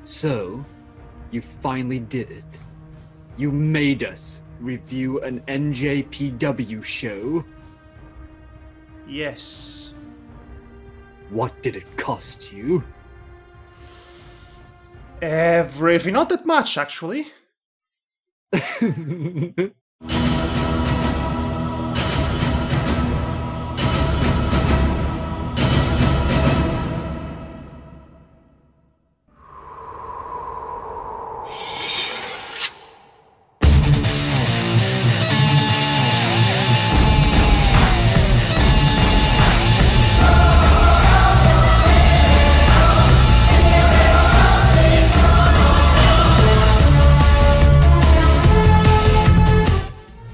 So, you finally did it. You made us review an NJPW show. Yes. What did it cost you? Everything. Not that much, actually.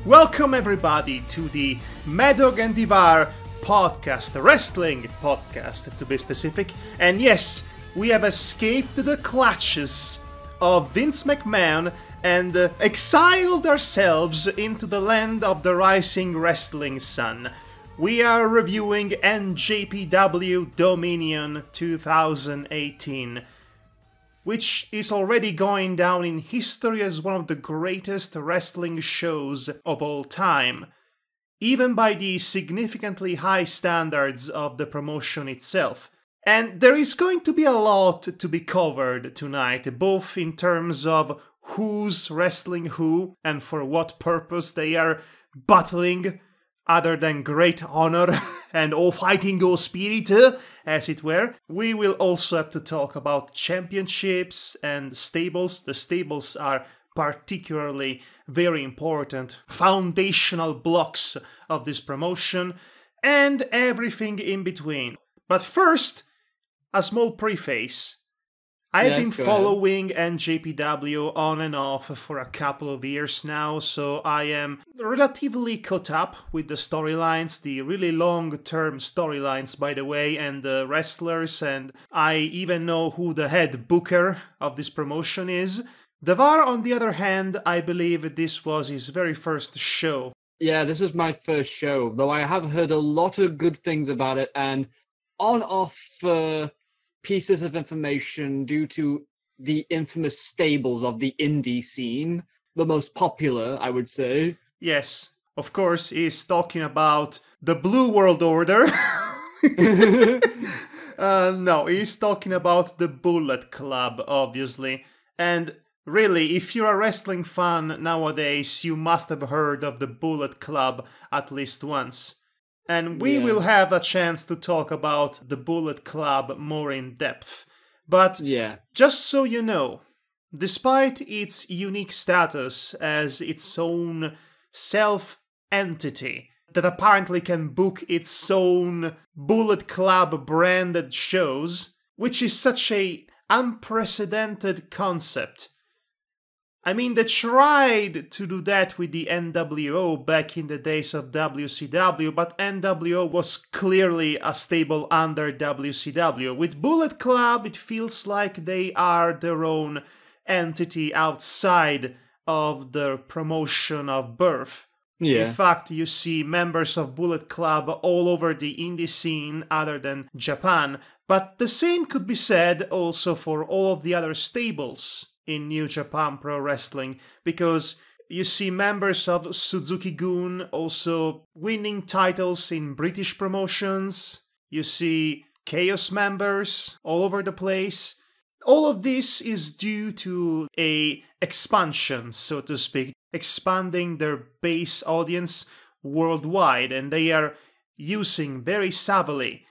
Welcome everybody to the Madhog and Devar podcast, wrestling podcast to be specific. And yes, we have escaped the clutches of Vince McMahon and exiled ourselves into the land of the rising wrestling sun. We are reviewing NJPW Dominion 2018. Which is already going down in history as one of the greatest wrestling shows of all time, even by the significantly high standards of the promotion itself. And there is going to be a lot to be covered tonight, both in terms of who's wrestling who and for what purpose they are battling, other than great honor and all fighting go spirit, as it were. We will also have to talk about championships and stables. The stables are particularly very important, foundational blocks of this promotion, and everything in between. But first, a small preface. I've been following NJPW on and off for a couple of years now, so I am relatively caught up with the storylines, the really long-term storylines, by the way, and the wrestlers, and I even know who the head booker of this promotion is. Devar, on the other hand, I believe this was his very first show. Yeah, this is my first show, though I have heard a lot of good things about it, and on-off pieces of information due to the infamous stables of the indie scene, the most popular, I would say. Yes, of course, he's talking about the Blue World Order. No, he's talking about the Bullet Club, obviously. And really, if you're a wrestling fan nowadays, you must have heard of the Bullet Club at least once. And we will have a chance to talk about the Bullet Club more in depth. But just so you know, despite its unique status as its own self-entity that apparently can book its own Bullet Club branded shows, which is such a unprecedented concept. I mean, they tried to do that with the NWO back in the days of WCW, but NWO was clearly a stable under WCW. With Bullet Club, it feels like they are their own entity outside of the promotion of birth. Yeah. In fact, you see members of Bullet Club all over the indie scene other than Japan, but the same could be said also for all of the other stables in New Japan Pro Wrestling, because you see members of Suzuki-gun also winning titles in British promotions. You see Chaos members all over the place. All of this is due to a expansion, so to speak, expanding their base audience worldwide, and they are using very savvily,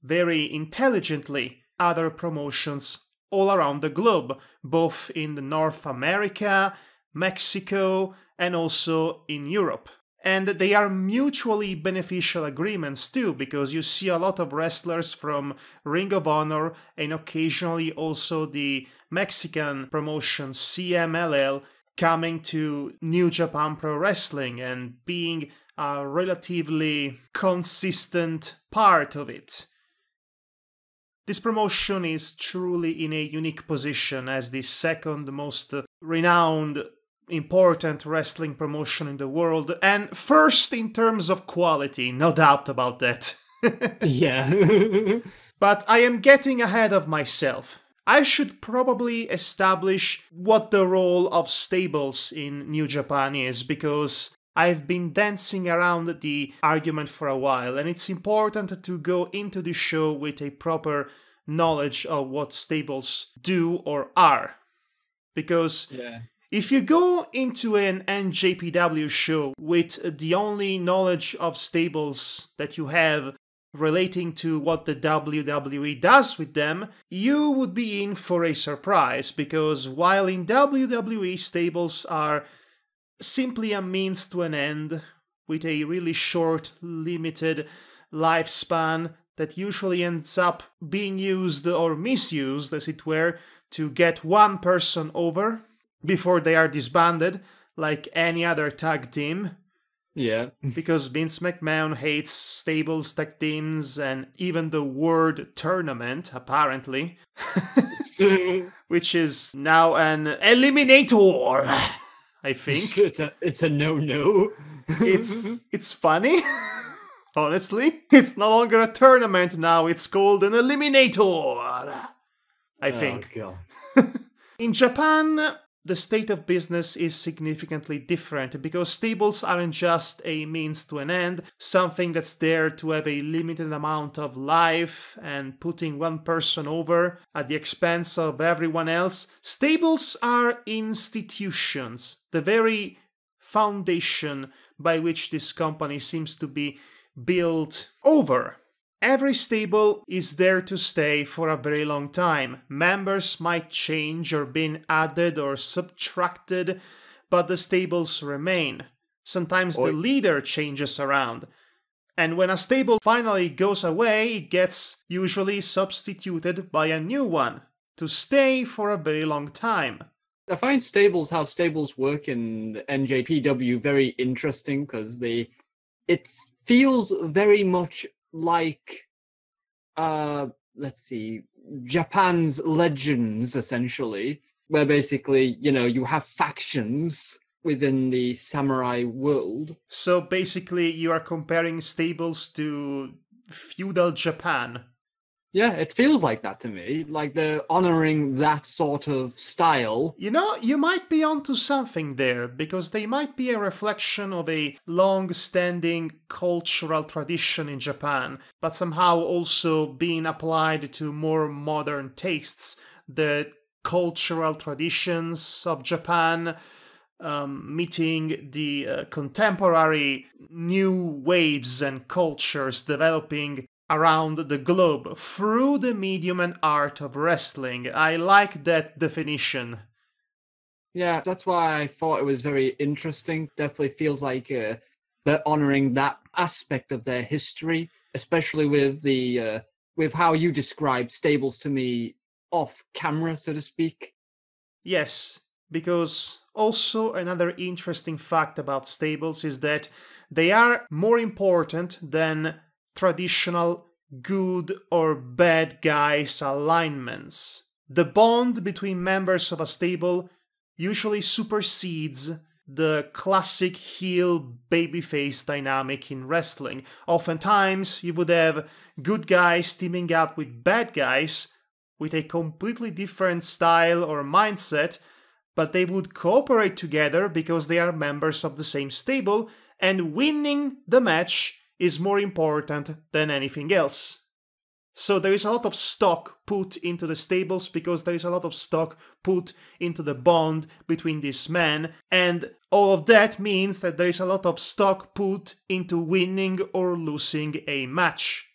very intelligently other promotions all around the globe, both in North America, Mexico, and also in Europe. And they are mutually beneficial agreements too, because you see a lot of wrestlers from Ring of Honor and occasionally also the Mexican promotion CMLL coming to New Japan Pro Wrestling and being a relatively consistent part of it. This promotion is truly in a unique position as the second most renowned, important wrestling promotion in the world, and first in terms of quality, no doubt about that. Yeah. But I am getting ahead of myself. I should probably establish what the role of stables in New Japan is, because I've been dancing around the argument for a while, and it's important to go into the show with a proper knowledge of what stables do or are. Because if you go into an NJPW show with the only knowledge of stables that you have relating to what the WWE does with them, you would be in for a surprise, because while in WWE stables are simply a means to an end with a really short, limited lifespan that usually ends up being used or misused, as it were, to get one person over before they are disbanded, like any other tag team. Yeah. Because Vince McMahon hates stables, tag teams, and even the word tournament, apparently. Which is now an eliminator, I think. It's a no-no. It's funny. Honestly, it's no longer a tournament now. It's called an eliminator, I think. Oh, God. In Japan, the state of business is significantly different, because stables aren't just a means to an end, something that's there to have a limited amount of life and putting one person over at the expense of everyone else. Stables are institutions, the very foundation by which this company seems to be built over. Every stable is there to stay for a very long time. Members might change or be added or subtracted, but the stables remain. Sometimes the leader changes around. And when a stable finally goes away, it gets usually substituted by a new one to stay for a very long time. I find how stables work in the NJPW very interesting, because it feels very much like, let's see, Japan's Legends, essentially, where basically, you have factions within the samurai world. So basically, you are comparing stables to feudal Japan. Yeah, it feels like that to me. Like they're honoring that sort of style. You might be onto something there, because they might be a reflection of a long-standing cultural tradition in Japan, but somehow also being applied to more modern tastes. The cultural traditions of Japan meeting the contemporary new waves and cultures developing around the globe through the medium and art of wrestling. I like that definition. Yeah, that's why I thought it was very interesting. Definitely feels like they're honoring that aspect of their history, especially with with how you described stables to me off camera, so to speak. Yes, because also another interesting fact about stables is that they are more important than traditional good or bad guys alignments. The bond between members of a stable usually supersedes the classic heel babyface dynamic in wrestling. Oftentimes, you would have good guys teaming up with bad guys with a completely different style or mindset, but they would cooperate together because they are members of the same stable, and winning the match is more important than anything else. So there is a lot of stock put into the stables because there is a lot of stock put into the bond between these men, and all of that means that there is a lot of stock put into winning or losing a match,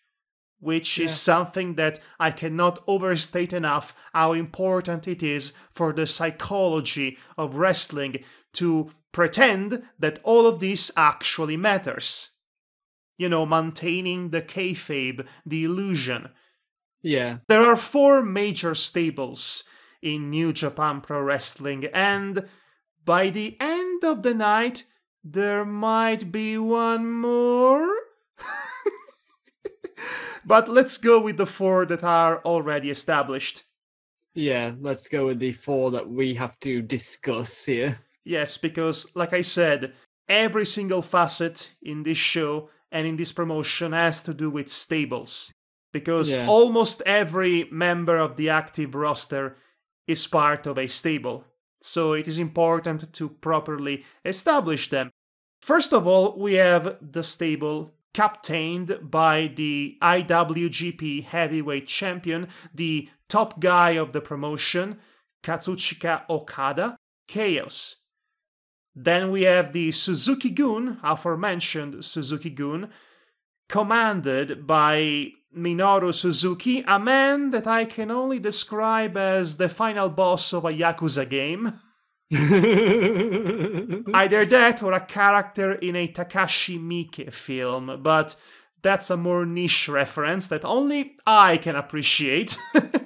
which is something that I cannot overstate enough how important it is for the psychology of wrestling to pretend that all of this actually matters. Maintaining the kayfabe, the illusion. Yeah. There are 4 major stables in New Japan Pro Wrestling, and by the end of the night, there might be one more. But let's go with the 4 that are already established. Yeah, let's go with the 4 that we have to discuss here. Yes, because, like I said, every single facet in this show and in this promotion has to do with stables. because Yeah. almost every member of the active roster is part of a stable. So it is important to properly establish them. First of all, we have the stable captained by the IWGP Heavyweight Champion, the top guy of the promotion, Kazuchika Okada, Chaos. Then we have the Suzuki-gun, aforementioned Suzuki-gun, commanded by Minoru Suzuki, a man that I can only describe as the final boss of a Yakuza game. Either that or a character in a Takashi Miike film, but that's a more niche reference that only I can appreciate.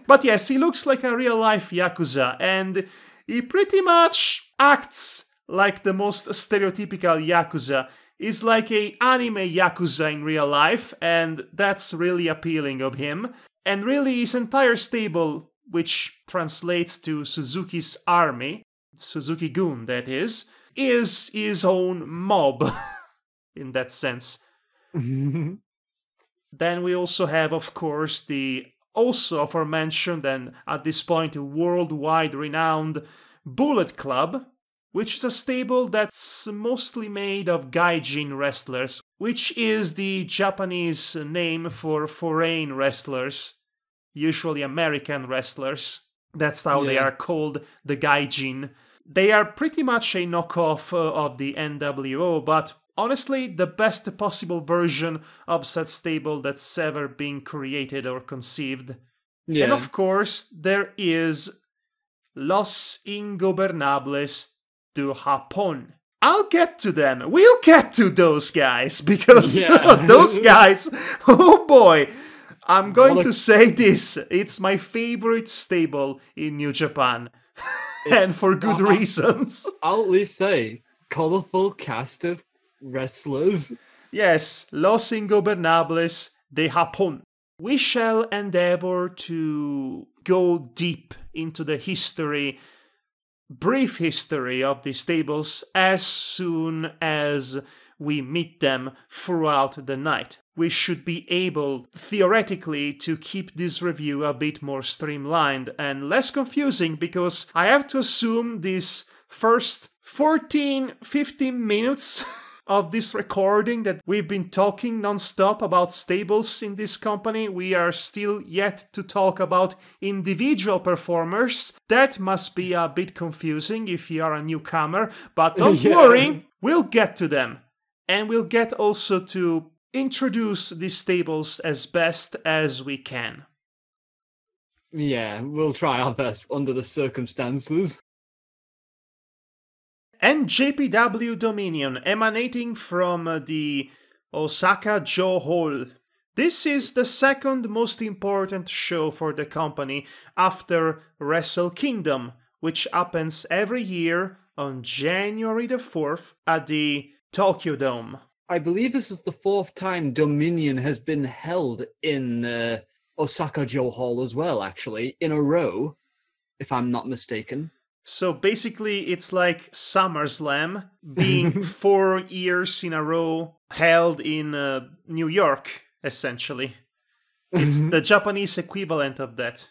But yes, he looks like a real-life Yakuza, and he pretty much acts like the most stereotypical Yakuza. He's like a anime Yakuza in real life, and that's really appealing of him. And really his entire stable, which translates to Suzuki's army, Suzuki-gun that is his own mob, in that sense. Then we also have, of course, the also aforementioned and at this point worldwide renowned Bullet Club, which is a stable that's mostly made of gaijin wrestlers, which is the Japanese name for foreign wrestlers, usually American wrestlers. That's how they are called, the gaijin. They are pretty much a knockoff of the NWO, but honestly, the best possible version of such stable that's ever been created or conceived. Yeah. And of course, there is Los Ingobernables de Japón. I'll get to them. We'll get to those guys, because those guys, oh boy, I'm going to say this. It's my favorite stable in New Japan. And for good reasons. I'll at least say, colorful cast of wrestlers. Yes, Los Ingobernables de Japón. We shall endeavor to go deep into the history, brief history of the stables as soon as we meet them throughout the night. We should be able, theoretically, to keep this review a bit more streamlined and less confusing, because I have to assume these first 14-15 minutes of this recording that we've been talking non-stop about stables in this company, we are still yet to talk about individual performers. That must be a bit confusing if you are a newcomer, but don't worry, we'll get to them. And we'll get also to introduce these stables as best as we can. Yeah, we'll try our best under the circumstances. NJPW Dominion, emanating from the Osaka Jo Hall. This is the second most important show for the company after Wrestle Kingdom, which happens every year on January the 4th at the Tokyo Dome. I believe this is the fourth time Dominion has been held in Osaka Jo Hall as well, actually, in a row, if I'm not mistaken. So basically, it's like SummerSlam being 4 years in a row held in New York, essentially. It's the Japanese equivalent of that.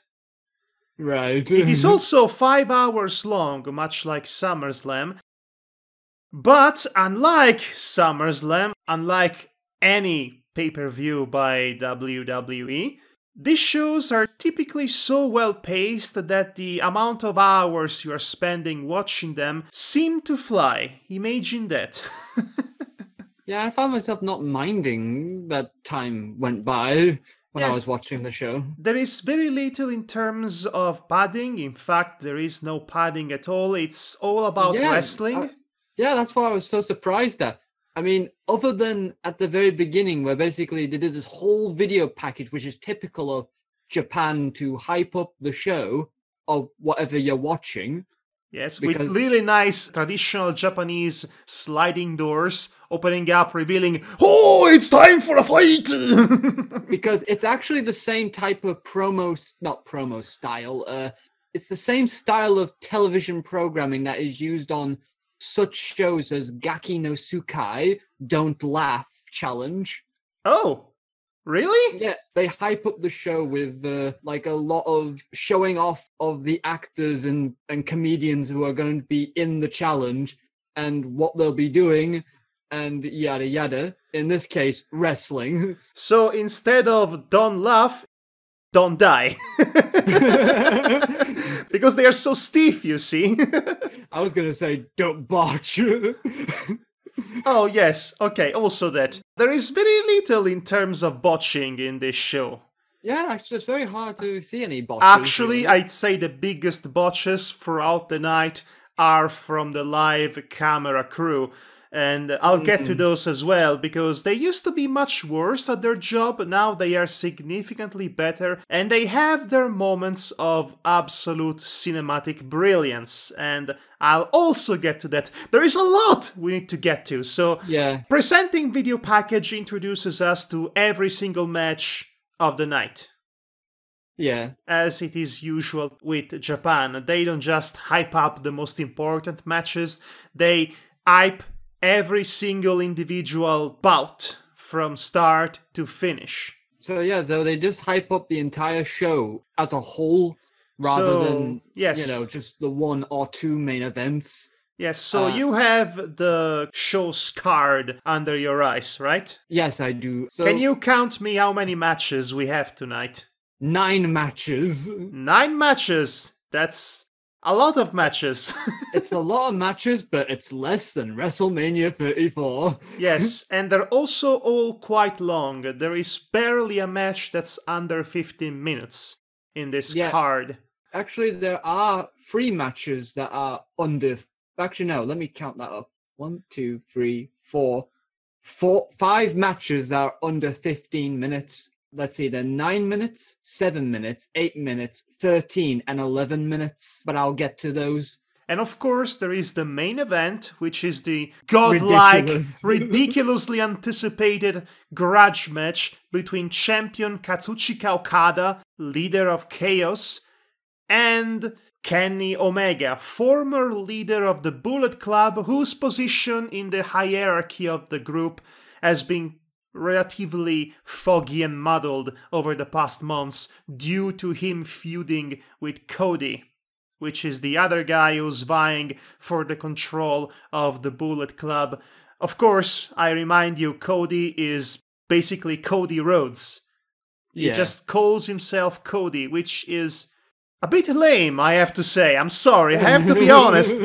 Right. It is also 5 hours long, much like SummerSlam. But unlike SummerSlam, unlike any pay-per-view by WWE, these shows are typically so well paced that the amount of hours you are spending watching them seem to fly. Imagine that. Yeah, I found myself not minding that time went by when I was watching the show. There is very little in terms of padding. In fact, there is no padding at all. It's all about wrestling. Yeah, that's why I was so surprised at. I mean, other than at the very beginning, where basically they did this whole video package, which is typical of Japan to hype up the show of whatever you're watching. Yes, with really nice traditional Japanese sliding doors opening up, revealing, oh, it's time for a fight! Because it's actually the same type of not promo style, it's the same style of television programming that is used on such shows as Gaki no Tsukai, Don't Laugh Challenge. Oh! Really? Yeah, they hype up the show with like a lot of showing off of the actors and comedians who are going to be in the challenge and what they'll be doing and yada yada. In this case, wrestling. So instead of don't laugh, don't die. Because they are so stiff, you see. I was going to say, don't botch. Oh, yes. Okay, also that. There is very little in terms of botching in this show. Yeah, actually, it's very hard to see any botches. Actually, really. I'd say the biggest botches throughout the night are from the live camera crew. And I'll get to those as well, because they used to be much worse at their job. Now they are significantly better, and they have their moments of absolute cinematic brilliance. And I'll also get to that. There is a lot we need to get to. So, yeah. Presenting video package introduces us to every single match of the night. Yeah. As it is usual with Japan, they don't just hype up the most important matches, they hype every single individual bout from start to finish. So yeah, so they just hype up the entire show as a whole rather than, yes. you know, just the one or two main events. Yes, so you have the show's card under your eyes, right? Yes, I do. So Can you count me how many matches we have tonight? 9 matches. 9 matches! That's a lot of matches. It's a lot of matches, but it's less than WrestleMania 34. Yes, and they're also all quite long. There is barely a match that's under 15 minutes in this card. Actually, there are 3 matches that are under... Actually, no, let me count that up. 1, 2, 3, 4... 5 matches that are under 15 minutes. Let's see, they're 9 minutes, 7 minutes, 8 minutes, 13, and 11 minutes. But I'll get to those. And of course, there is the main event, which is the godlike, ridiculously anticipated grudge match between champion Katsuchika Okada, leader of Chaos, and Kenny Omega, former leader of the Bullet Club, whose position in the hierarchy of the group has been relatively foggy and muddled over the past months due to him feuding with Cody, which is the other guy who's vying for the control of the Bullet Club. Of course, I remind you, Cody is basically Cody Rhodes. He just calls himself Cody, which is a bit lame, I have to say. I'm sorry, I have to be honest.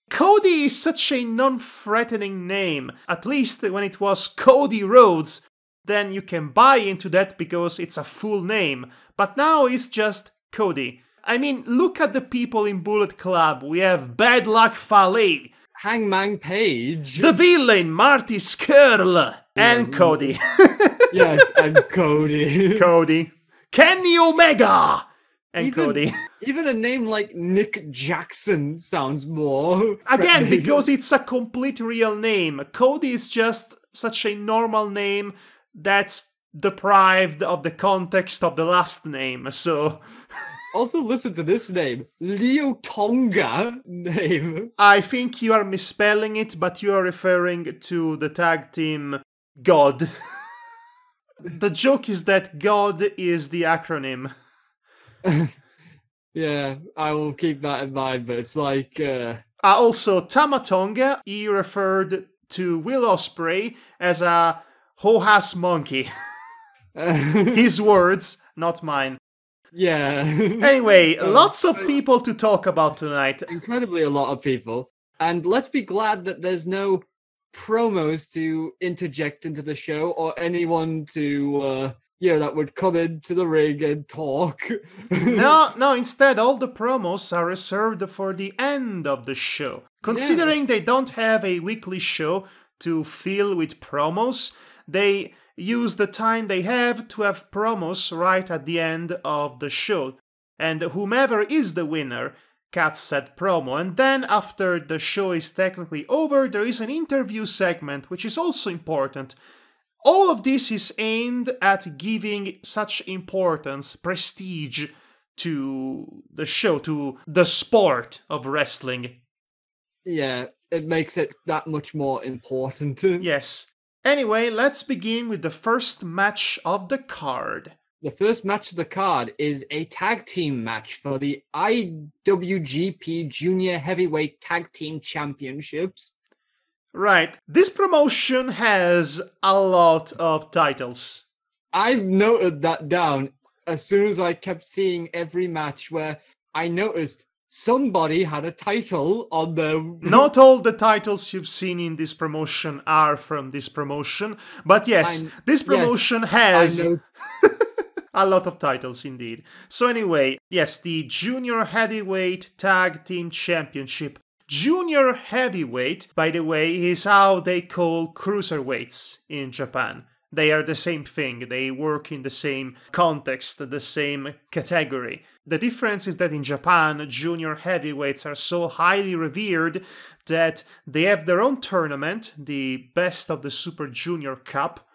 Cody is such a non-threatening name. At least when it was Cody Rhodes, then you can buy into that because it's a full name. But now it's just Cody. I mean, look at the people in Bullet Club. We have Bad Luck Fale, Hangman Page, the villain Marty Skrull, and Cody. Yes, and Cody. Cody. Kenny Omega! And Cody. Even a name like Nick Jackson sounds more Again, because it's a complete real name. Cody is just such a normal name that's deprived of the context of the last name, so... Also listen to this name. Leo Tonga name. I think you are misspelling it, but you are referring to the tag team God. The joke is that God is the acronym. Yeah, I will keep that in mind, but it's like... Also, Tamatonga, he referred to Will Ospreay as a ho-ass monkey. His words, not mine. Yeah. Anyway, lots of people to talk about tonight. Incredibly a lot of people. And let's be glad that there's no promos to interject into the show or anyone to... that would come into the ring and talk. No, instead, all the promos are reserved for the end of the show. Considering they don't have a weekly show to fill with promos, they use the time they have to have promos right at the end of the show. And whomever is the winner cuts said promo. And then, after the show is technically over, there is an interview segment, which is also important. All of this is aimed at giving such importance, prestige to the show, to the sport of wrestling. Yeah, it makes it that much more important. Yes. Anyway, let's begin with the first match of the card. The first match of the card is a tag team match for the IWGP Junior Heavyweight Tag Team Championships. Right. This promotion has a lot of titles. I've noted that down as soon as I kept seeing every match where I noticed somebody had a title on the... Not all the titles you've seen in this promotion are from this promotion, but yes, this promotion has a lot of titles indeed. So anyway, yes, the Junior Heavyweight Tag Team Championship. Junior Heavyweight, by the way, is how they call cruiserweights in Japan. They are the same thing, they work in the same context, the same category. The difference is that in Japan, junior heavyweights are so highly revered that they have their own tournament, the Best of the Super Junior Cup,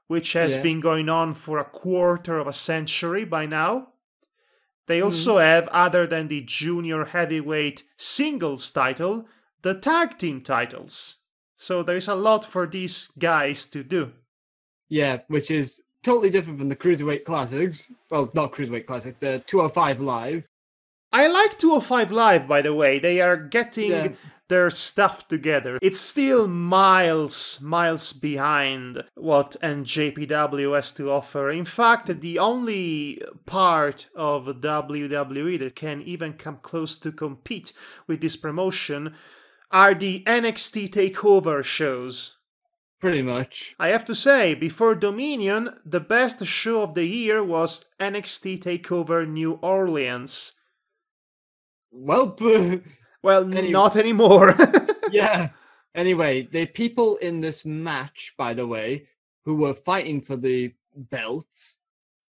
which has been going on for a quarter of a century by now. They also have, other than the junior heavyweight singles title, the tag team titles. So there is a lot for these guys to do. Yeah, which is totally different from the Cruiserweight Classics. Well, not Cruiserweight Classics, the 205 Live. I like 205 Live, by the way. They are getting their stuff together. It's still miles behind what NJPW has to offer. In fact, the only part of WWE that can even come close to compete with this promotion are the NXT TakeOver shows. Pretty much. I have to say, before Dominion, the best show of the year was NXT TakeOver New Orleans. Well, not anymore. Yeah. Anyway, the people in this match, by the way, who were fighting for the belts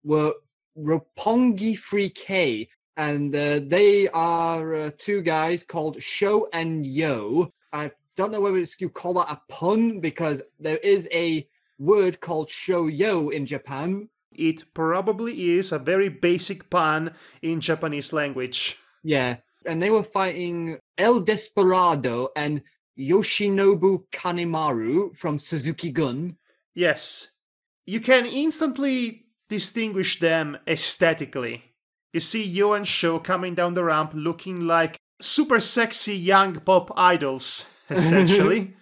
were Roppongi 3K, and they are two guys called Sho and Yo. I don't know whether you call that a pun, because there is a word called Shoyo in Japan. It probably is a very basic pun in Japanese language. Yeah, and they were fighting El Desperado and Yoshinobu Kanemaru from Suzuki-gun. Yes, you can instantly distinguish them aesthetically. You see Yo and Sho coming down the ramp looking like super sexy young pop idols, essentially.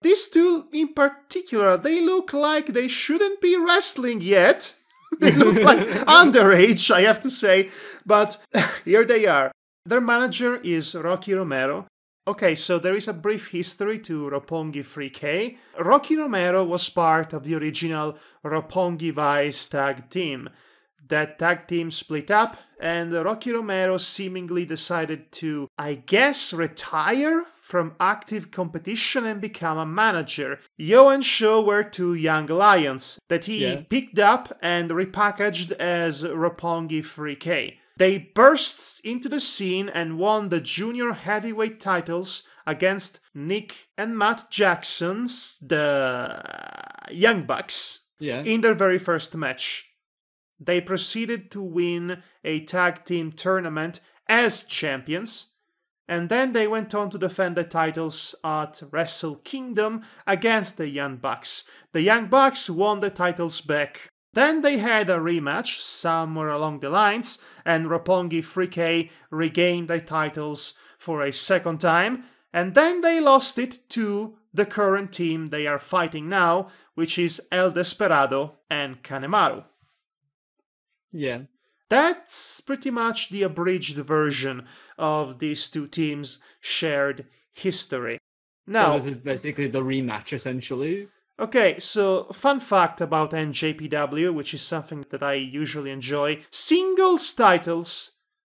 These two in particular, they look like they shouldn't be wrestling yet. They look like underage, I have to say. But here they are. Their manager is Rocky Romero. Okay, so there is a brief history to Roppongi 3K. Rocky Romero was part of the original Roppongi Vice tag team. That tag team split up, and Rocky Romero seemingly decided to, I guess, retire from active competition and become a manager. Yo and Sho were two young lions that he picked up and repackaged as Roppongi 3K. They burst into the scene and won the junior heavyweight titles against Nick and Matt Jackson's, the Young Bucks, in their very first match. They proceeded to win a tag team tournament as champions, and then they went on to defend the titles at Wrestle Kingdom against the Young Bucks. The Young Bucks won the titles back. Then they had a rematch somewhere along the lines, and Roppongi 3K regained the titles for a second time, and then they lost it to the current team they are fighting now, which is El Desperado and Kanemaru. Yeah. That's pretty much the abridged version of these two teams' shared history. Now, so this is basically the rematch, essentially. Okay, so fun fact about NJPW, which is something that I usually enjoy. Singles titles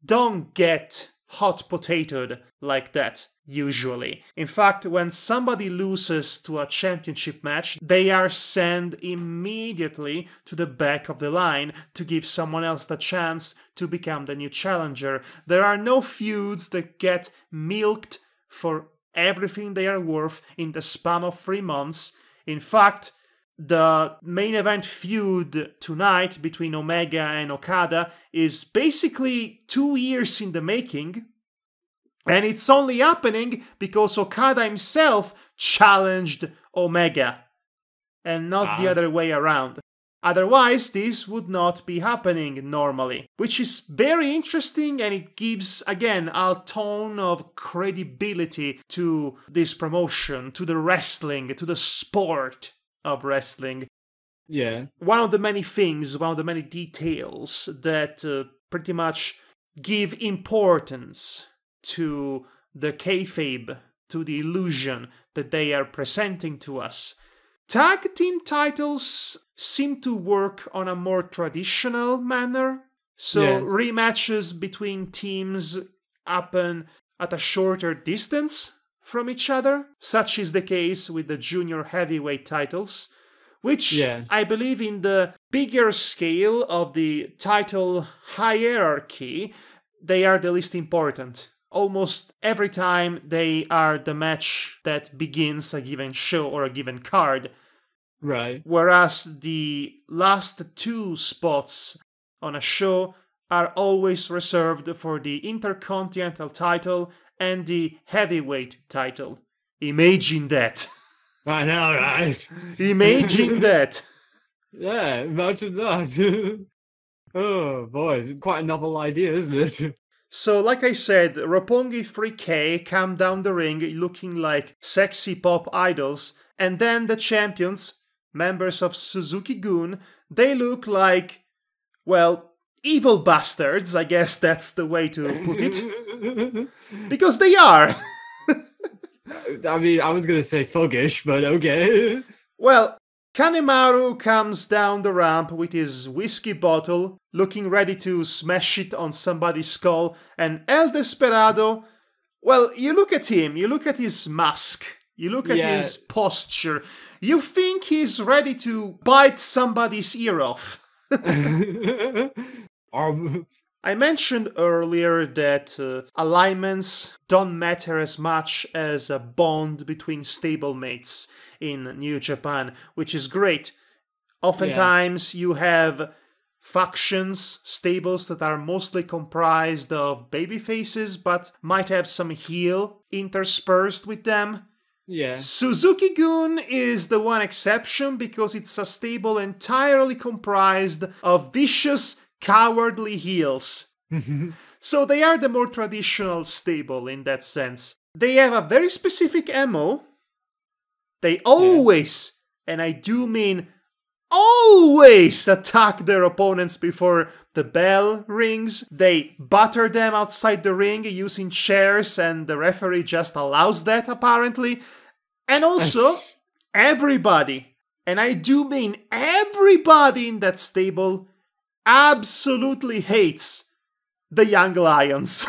don't get hot potatoed like that, usually. In fact, when somebody loses to a championship match, they are sent immediately to the back of the line to give someone else the chance to become the new challenger. There are no feuds that get milked for everything they are worth in the span of 3 months. In fact, the main event feud tonight between Omega and Okada is basically 2 years in the making. And it's only happening because Okada himself challenged Omega, and not the other way around. Otherwise, this would not be happening normally, which is very interesting, and it gives, again, a tone of credibility to this promotion, to the wrestling, to the sport of wrestling. Yeah. One of the many things, one of the many details that pretty much give importance to the kayfabe, to the illusion that they are presenting to us. Tag team titles seem to work on a more traditional manner. So rematches between teams happen at a shorter distance from each other. Such is the case with the junior heavyweight titles, which I believe in the bigger scale of the title hierarchy, they are the least important. Almost every time they are the match that begins a given show or a given card. Right. Whereas the last two spots on a show are always reserved for the Intercontinental title and the Heavyweight title. Imagine that. I know, right? Imagine that. Yeah, imagine that. Oh boy, it's quite a novel idea, isn't it? So, like I said, Roppongi 3K come down the ring looking like sexy pop idols, and then the champions, members of Suzuki-gun, they look like, well, evil bastards, I guess that's the way to put it. Because they are. I mean, I was going to say thuggish, but okay. Well, Kanemaru comes down the ramp with his whiskey bottle, looking ready to smash it on somebody's skull, and El Desperado, well, you look at him, you look at his mask, you look at his posture, you think he's ready to bite somebody's ear off. I mentioned earlier that alignments don't matter as much as a bond between stablemates in New Japan, which is great. Oftentimes you have factions, stables that are mostly comprised of babyfaces, but might have some heel interspersed with them. Yeah. Suzuki-gun is the one exception because it's a stable entirely comprised of vicious, cowardly heels. So they are the more traditional stable in that sense. They have a very specific MO. They always, and I do mean always, attack their opponents before the bell rings. They batter them outside the ring using chairs, and the referee just allows that apparently. And also, everybody, and I do mean everybody in that stable, absolutely hates the young lions.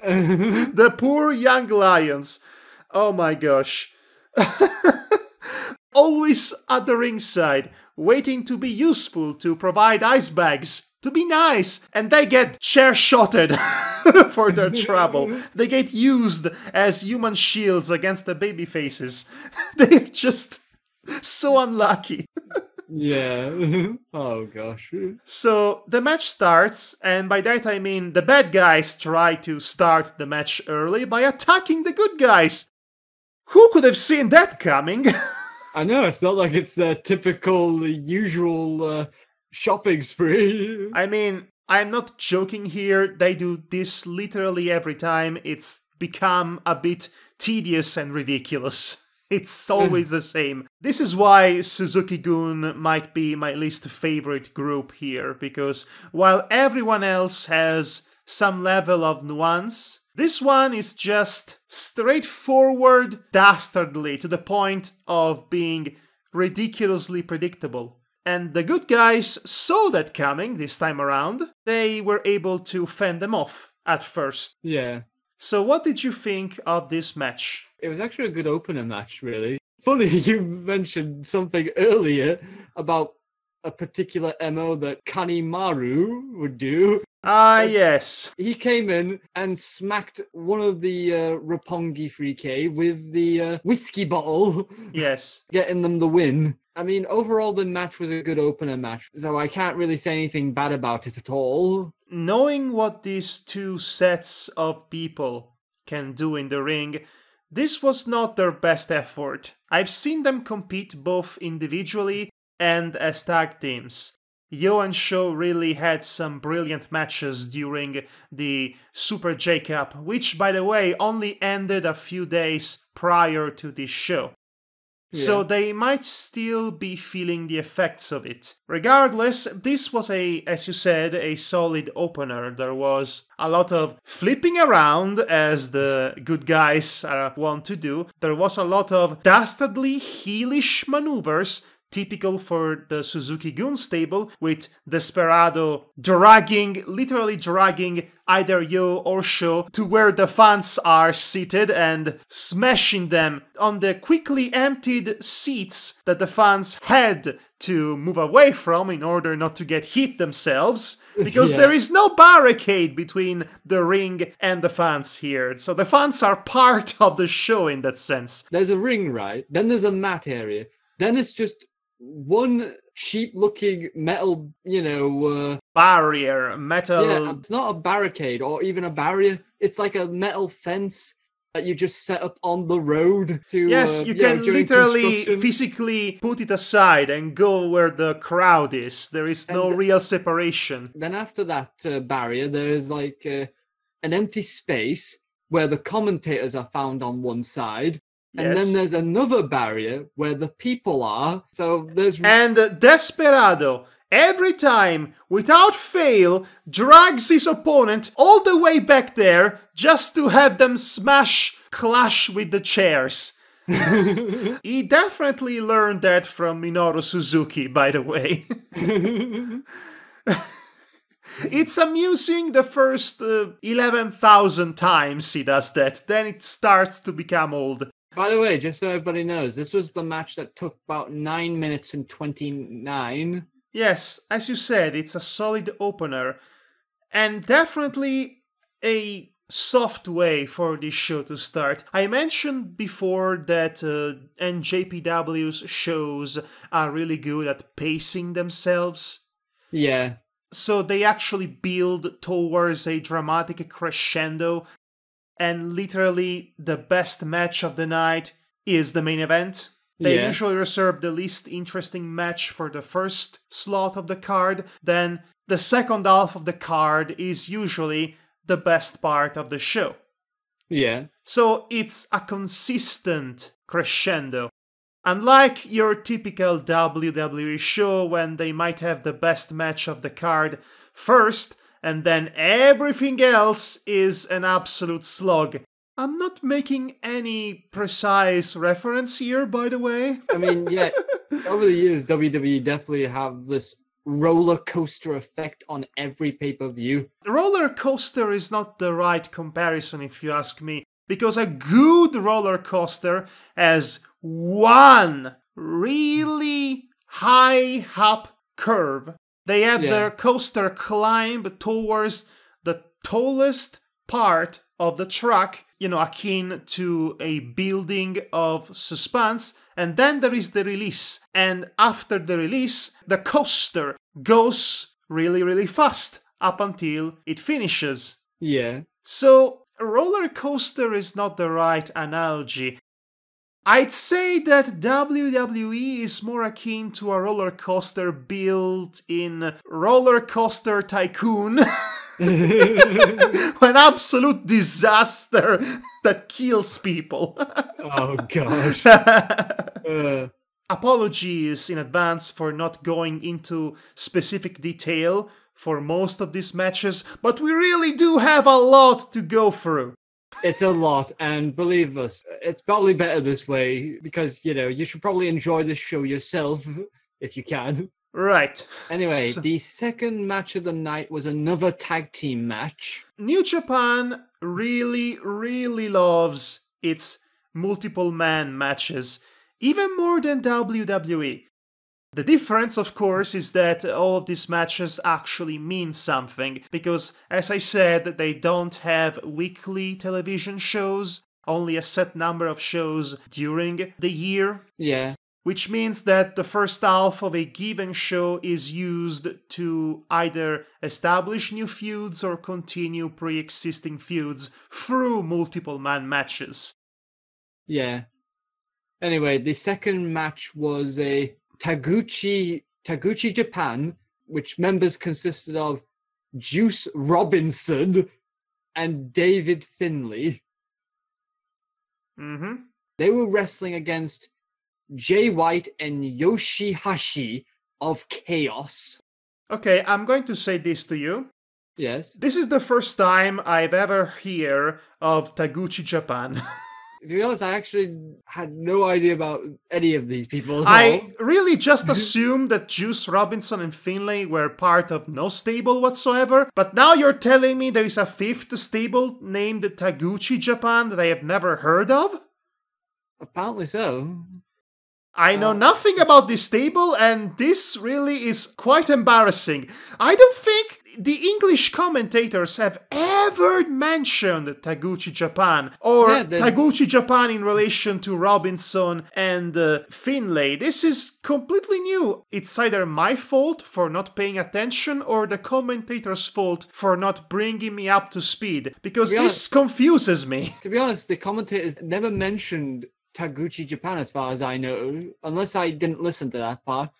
The poor young lions. Oh my gosh. Always at the ringside, waiting to be useful, to provide ice bags, to be nice, and they get chair-shotted for their trouble. They get used as human shields against the baby faces. They're just so unlucky. Yeah. Oh gosh. So the match starts, and by that I mean the bad guys try to start the match early by attacking the good guys. Who could have seen that coming? I know, it's not like it's the typical, usual shopping spree. I mean, I'm not joking here. They do this literally every time. It's become a bit tedious and ridiculous. It's always the same. This is why Suzuki-gun might be my least favorite group here, because while everyone else has some level of nuance, this one is just straightforward, dastardly, to the point of being ridiculously predictable. And the good guys saw that coming this time around. They were able to fend them off at first. Yeah. So what did you think of this match? It was actually a good opener match, really. Funny you mentioned something earlier about a particular MO that Kanemaru would do. Ah, yes. He came in and smacked one of the Roppongi 3K with the whiskey bottle. Yes. Getting them the win. I mean, overall, the match was a good opener match, so I can't really say anything bad about it at all. knowing what these two sets of people can do in the ring, this was not their best effort. I've seen them compete both individually and as tag teams. Yo and Sho really had some brilliant matches during the Super J-Cup, which, by the way, only ended a few days prior to this show. Yeah. So they might still be feeling the effects of it. Regardless, this was as you said, a solid opener. There was a lot of flipping around, as the good guys want to do. There was a lot of dastardly heelish maneuvers, typical for the Suzuki-gun stable, with Desperado literally dragging either Yo or Sho to where the fans are seated and smashing them on the quickly emptied seats that the fans had to move away from in order not to get hit themselves, because there is no barricade between the ring and the fans here. So the fans are part of the show in that sense. There's a ring, right? Then there's a mat area. Then it's just one cheap-looking metal, barrier, metal. Yeah, it's not a barricade or even a barrier. It's like a metal fence that you just set up on the road to. Yes, you can literally physically put it aside and go where the crowd is. There is no real separation. Then after that barrier, there is like an empty space where the commentators are found on one side. And then there's another barrier where the people are. So there's... And Desperado, every time, without fail, drags his opponent all the way back there just to have them clash with the chairs. He definitely learned that from Minoru Suzuki, by the way. It's amusing the first 11,000 times he does that. Then it starts to become old. By the way, just so everybody knows, this was the match that took about 9 minutes and 29. Yes, as you said, it's a solid opener. And definitely a soft way for this show to start. I mentioned before that NJPW's shows are really good at pacing themselves. Yeah. So they actually build towards a dramatic crescendo. And literally, the best match of the night is the main event. They usually reserve the least interesting match for the first slot of the card. Then the second half of the card is usually the best part of the show. Yeah. So it's a consistent crescendo. Unlike your typical WWE show when they might have the best match of the card first, and then everything else is an absolute slog. I'm not making any precise reference here, by the way. I mean, yeah, over the years, WWE definitely have this roller coaster effect on every pay-per-view. Roller coaster is not the right comparison, if you ask me, because a good roller coaster has one really high up curve. They have the coaster climb towards the tallest part of the track, akin to a building of suspense, and then there is the release. And after the release, the coaster goes really, really fast up until it finishes. Yeah. So, a roller coaster is not the right analogy. I'd say that WWE is more akin to a roller coaster built in Roller Coaster Tycoon. An absolute disaster that kills people. Oh, gosh. Apologies in advance for not going into specific detail for most of these matches, but we really do have a lot to go through. It's a lot, and believe us, it's probably better this way, because, you should probably enjoy this show yourself, if you can. Right. Anyway, the second match of the night was another tag team match. New Japan really, really loves its multiple man matches, even more than WWE. The difference, of course, is that all of these matches actually mean something, because, as I said, they don't have weekly television shows, only a set number of shows during the year. Yeah. which means that the first half of a given show is used to either establish new feuds or continue pre-existing feuds through multiple man matches. Yeah. Anyway, the second match was a Taguchi Japan, which members consisted of Juice Robinson and David Finlay. Mm-hmm. They were wrestling against Jay White and Yoshihashi of Chaos. Okay, I'm going to say this to you. Yes. This is the first time I've ever heard of Taguchi Japan. To be honest, I actually had no idea about any of these people at I all. really just assumed that Juice Robinson and Finlay were part of no stable whatsoever, but now you're telling me there is a fifth stable named Taguchi Japan that I have never heard of? Apparently so. I know nothing about this stable, and this really is quite embarrassing. I don't think the English commentators have ever mentioned Taguchi Japan, or Taguchi Japan in relation to Robinson and Finlay. This is completely new. It's either my fault for not paying attention, or the commentator's fault for not bringing me up to speed, because this confuses me. To be honest, the commentators never mentioned Taguchi Japan as far as I know, unless I didn't listen to that part.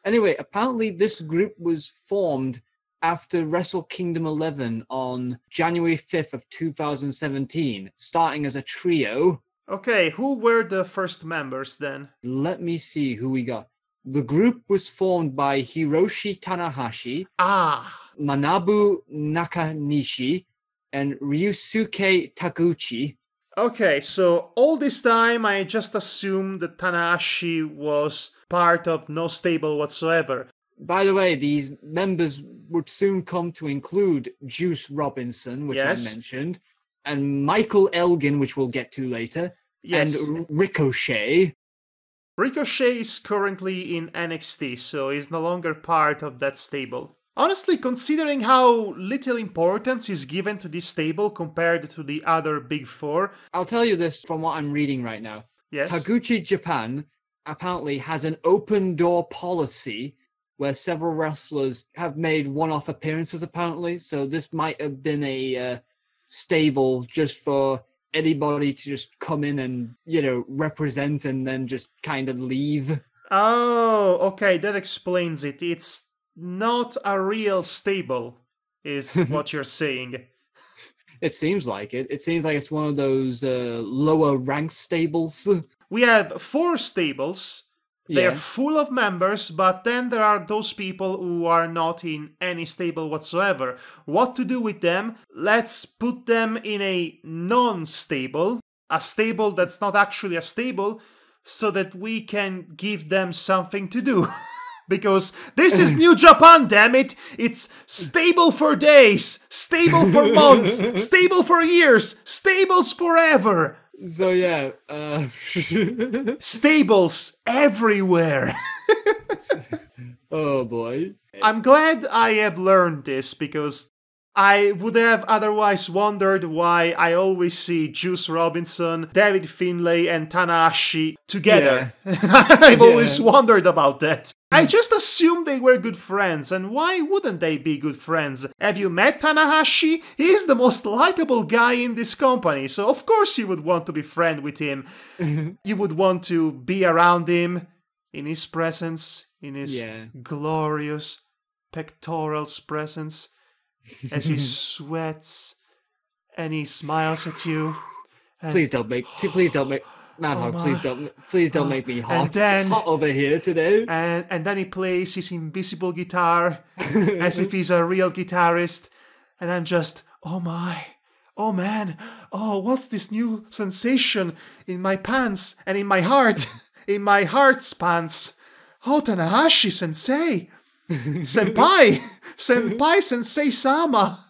Anyway, apparently this group was formed after Wrestle Kingdom 11 on January 5th of 2017, starting as a trio. Okay, who were the first members then? Let me see who we got. The group was formed by Hiroshi Tanahashi, Manabu Nakanishi, and Ryusuke Taguchi. Okay, so all this time I just assumed that Tanahashi was part of no stable whatsoever. By the way, these members would soon come to include Juice Robinson, which I mentioned, and Michael Elgin, which we'll get to later, and Ricochet. Ricochet is currently in NXT, so he's no longer part of that stable. Honestly, considering how little importance is given to this stable compared to the other big four... I'll tell you this from what I'm reading right now. Yes? Taguchi Japan apparently has an open door policy where several wrestlers have made one-off appearances, apparently. So this might have been a stable just for anybody to just come in and, you know, represent and then just kind of leave. Oh, okay, that explains it. It's not a real stable, is what you're saying. It seems like it. It seems like it's one of those lower rank stables. We have 4 stables. They're full of members, but then there are those people who are not in any stable whatsoever. What to do with them? Let's put them in a non-stable, a stable that's not actually a stable, so that we can give them something to do. Because this is New Japan, damn it! It's stable for days, stable for months, stable for years, stables forever! So yeah, stables everywhere! Oh boy. I'm glad I have learned this, because I would have otherwise wondered why I always see Juice Robinson, David Finlay, and Tanahashi together. Yeah. I've always wondered about that. I just assumed they were good friends, and why wouldn't they be good friends? Have you met Tanahashi? He's the most likable guy in this company, so of course you would want to be friends with him. You would want to be around him, in his presence, in his glorious pectorals presence. As he sweats and he smiles at you. Please don't make Madhog, please don't make me hot. Then, it's hot over here today. And then he plays his invisible guitar as if he's a real guitarist. And I'm just, oh my, oh man, oh, what's this new sensation in my pants and in my heart, in my heart's pants? Oh, Tanahashi sensei. Senpai Sensei Sama.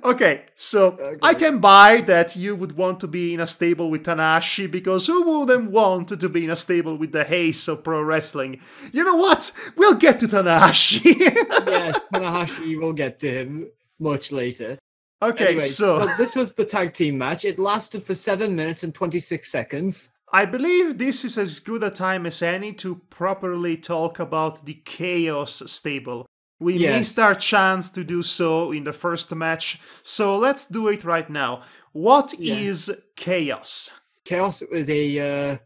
Okay, so I can buy that you would want to be in a stable with Tanahashi, because who wouldn't want to be in a stable with the Ace of pro wrestling? You know what? We'll get to Tanahashi. Yes, Tanahashi, we'll get to him much later. Okay, anyway, so this was the tag team match. It lasted for 7 minutes and 26 seconds. I believe this is as good a time as any to properly talk about the Chaos stable. We missed our chance to do so in the first match, so let's do it right now. What is Chaos? Chaos was a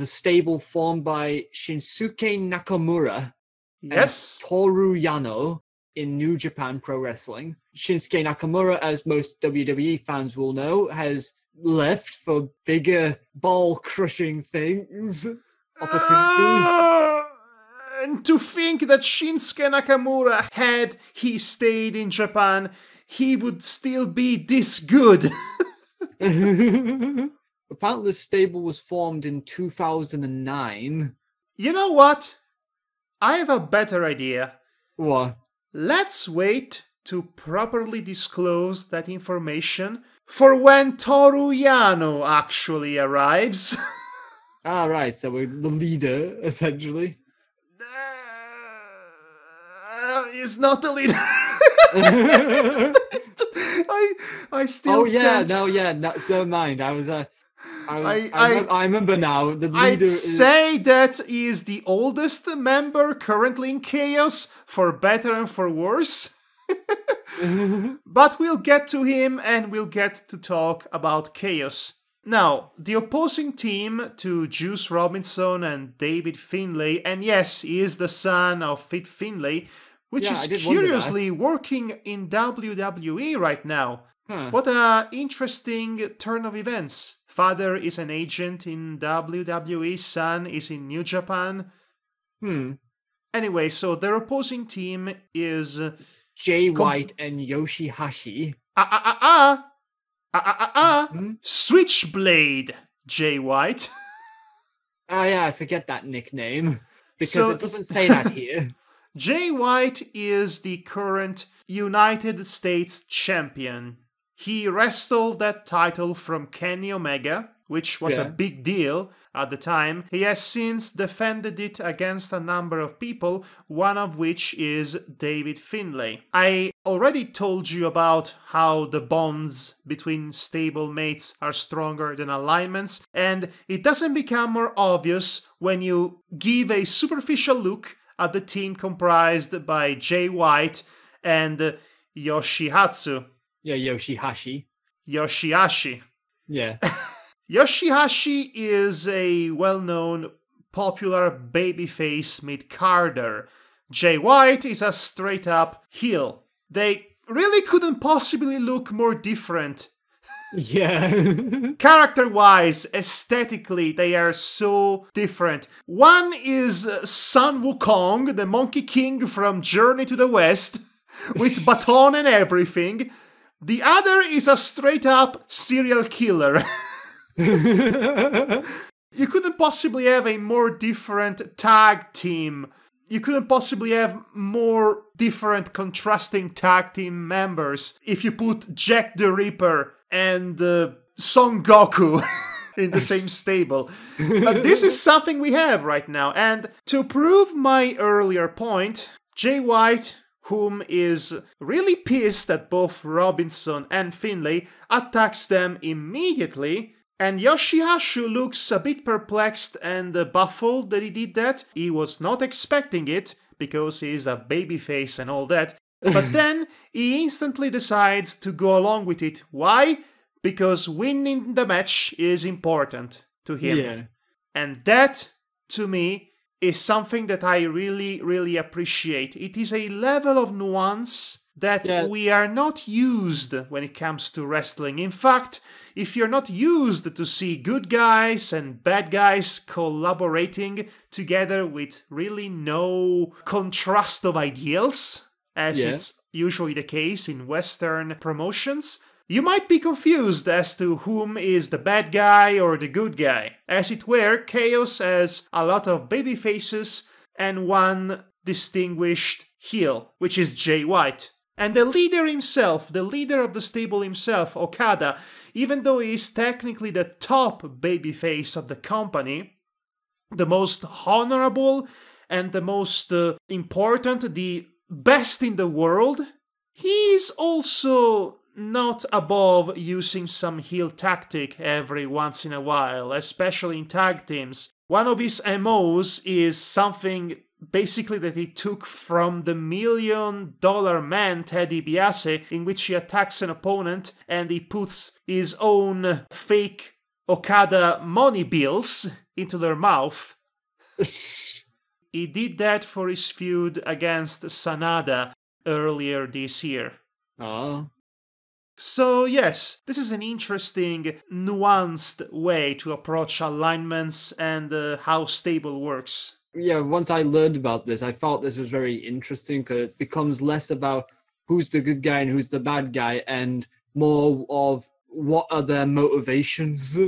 stable formed by Shinsuke Nakamura and Toru Yano in New Japan Pro Wrestling. Shinsuke Nakamura, as most WWE fans will know, has left for bigger ball-crushing things. Opportunities. And to think that Shinsuke Nakamura, had he stayed in Japan, he would still be this good. Apparently the stable was formed in 2009. You know what? I have a better idea. What? Let's wait to properly disclose that information for when Toru Yano actually arrives. Ah, right, so we're the leader, essentially. He's not the leader. It's just, I still. Oh yeah, can't. no, never mind. I remember now. The leader. I'd say that he is the oldest member currently in Chaos, for better and for worse. But we'll get to him, and we'll get to talk about Chaos. Now, the opposing team to Juice Robinson and David Finlay, and yes, he is the son of Fit Finlay, which is curiously working in WWE right now. What an interesting turn of events. Father is an agent in WWE, son is in New Japan. Anyway, so their opposing team is Jay White and Yoshihashi. Switchblade Jay White. Oh yeah, I forget that nickname because it doesn't say that here. Jay White is the current United States champion. He wrestled that title from Kenny Omega, which was a big deal at the time. He has since defended it against a number of people, one of which is David Finlay. I already told you about how the bonds between stablemates are stronger than alignments, and it doesn't become more obvious when you give a superficial look at the team comprised by Jay White and Yoshihatsu. Yeah, Yoshihashi. Yoshihashi. Yeah. Yoshihashi is a well-known, popular babyface mid-carder. Jay White is a straight-up heel. They really couldn't possibly look more different. Yeah. Character-wise, aesthetically, they are so different. One is Sun Wukong, the Monkey King from Journey to the West, with baton and everything. The other is a straight-up serial killer. You couldn't possibly have a more different tag team. You couldn't possibly have more different contrasting tag team members if you put Jack the Ripper and Son Goku in the same stable. But this is something we have right now. And to prove my earlier point, Jay White, whom is really pissed at both Robinson and Finlay, attacks them immediately. And Yoshihashi looks a bit perplexed and baffled that he did that. He was not expecting it, because he's a babyface and all that. But then he instantly decides to go along with it. Why? Because winning the match is important to him. Yeah. And that, to me, is something that I really, really appreciate. It is a level of nuance that we are not used when it comes to wrestling. In fact, if you're not used to see good guys and bad guys collaborating together with really no contrast of ideals, as it's usually the case in Western promotions, you might be confused as to whom is the bad guy or the good guy. As it were, Chaos has a lot of baby faces and one distinguished heel, which is Jay White. And the leader himself, the leader of the stable himself, Okada, even though he is technically the top babyface of the company, the most honorable and the most important, the best in the world, he is also not above using some heel tactic every once in a while, especially in tag teams. One of his MOs is something basically that he took from the $1 Million Man Ted DiBiase, in which he attacks an opponent and he puts his own fake Okada money bills into their mouth. He did that for his feud against Sanada earlier this year. Oh. So yes, this is an interesting, nuanced way to approach alignments and how stable works. Yeah, once I learned about this, I felt this was very interesting because it becomes less about who's the good guy and who's the bad guy and more of what are their motivations.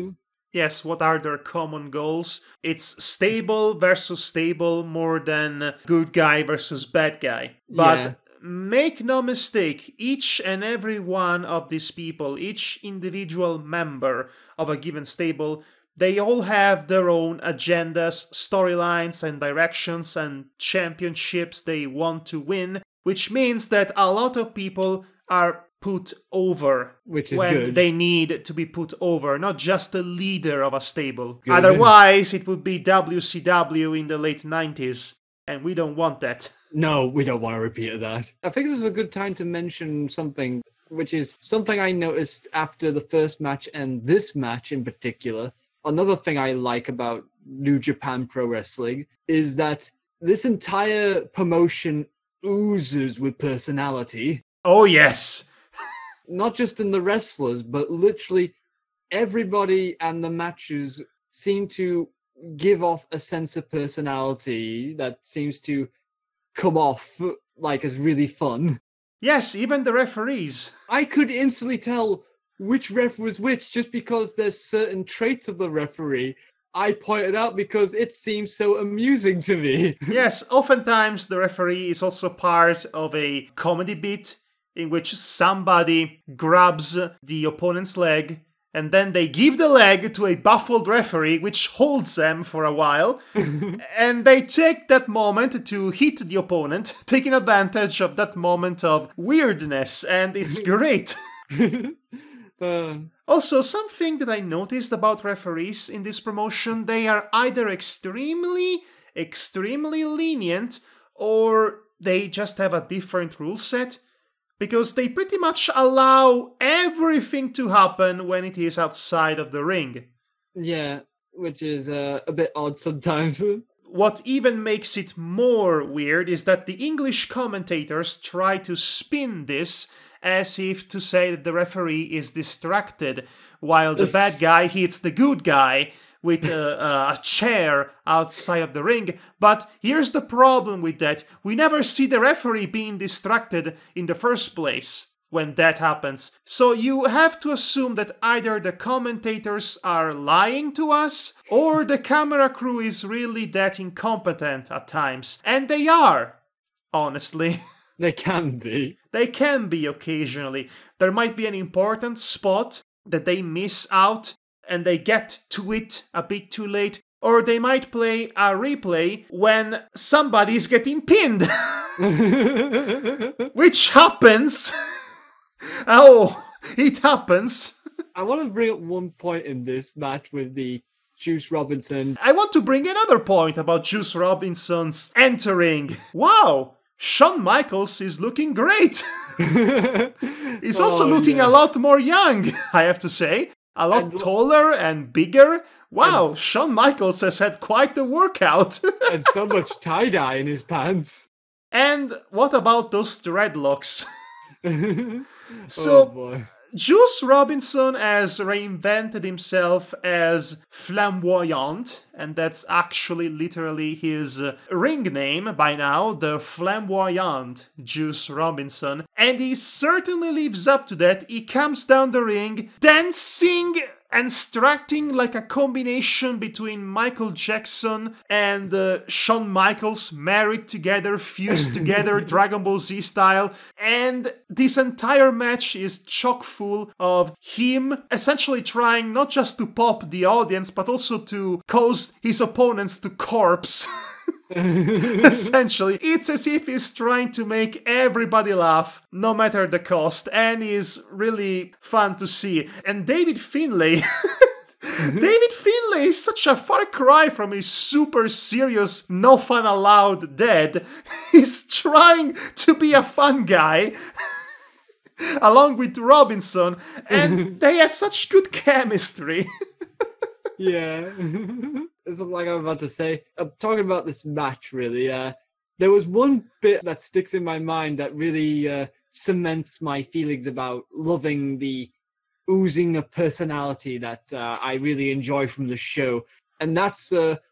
Yes, what are their common goals? It's stable versus stable more than good guy versus bad guy. But make no mistake, each and every one of these people, each individual member of a given stable, they all have their own agendas, storylines, and directions and championships they want to win, which means that a lot of people are put over Which is when good. they need to be put over, not just the leader of a stable. Good. Otherwise, it would be WCW in the late 90s, and we don't want that. No, we don't want to repeat that. I think this is a good time to mention something, which is something I noticed after the first match and this match in particular. Another thing I like about New Japan Pro Wrestling is that this entire promotion oozes with personality. Oh, yes. Not just in the wrestlers, but literally everybody and the matches seem to give off a sense of personality that seems to come off like as really fun. Yes, even the referees. I could instantly tell which ref was which just because there's certain traits of the referee I pointed out because it seems so amusing to me. Yes, oftentimes the referee is also part of a comedy bit in which somebody grabs the opponent's leg and then they give the leg to a baffled referee, which holds them for a while, and they take that moment to hit the opponent, taking advantage of that moment of weirdness, and it's great. Also, something that I noticed about referees in this promotion, they are either extremely lenient, or they just have a different rule set, because they pretty much allow everything to happen when it is outside of the ring. Yeah, which is a bit odd sometimes. What even makes it more weird is that the English commentators try to spin this as if to say that the referee is distracted while the bad guy hits the good guy with a chair outside of the ring. But here's the problem with that. We never see the referee being distracted in the first place when that happens. So you have to assume that either the commentators are lying to us or the camera crew is really that incompetent at times. And they are, honestly. They can be. They can be occasionally. There might be an important spot that they miss out and they get to it a bit too late. Or they might play a replay when somebody's getting pinned. Which happens. Oh, it happens. I want to bring up one point in this match with the Juice Robinson. I want to bring another point about Juice Robinson's entering. Wow, Shawn Michaels is looking great. He's also looking a lot more young, I have to say. A lot taller and bigger. Wow, Shawn Michaels has had quite the workout. And so much tie-dye in his pants. And what about those dreadlocks? So, boy. Juice Robinson has reinvented himself as Flamboyant, and that's actually literally his ring name by now, the Flamboyant Juice Robinson. And he certainly lives up to that. He comes down the ring, dancing and strutting like a combination between Michael Jackson and Shawn Michaels, married together, fused together, Dragon Ball Z style. And this entire match is chock full of him essentially trying not just to pop the audience, but also to cause his opponents to corpse. Essentially, it's as if he's trying to make everybody laugh, no matter the cost, and is really fun to see. And David Finlay... David Finlay is such a far cry from his super serious, no fun allowed dad. He's trying to be a fun guy, along with Robinson, and they have such good chemistry. Yeah. It's like I'm about to say. I'm talking about this match, really. There was one bit that sticks in my mind that really cements my feelings about loving the oozing of personality that I really enjoy from the show. And that's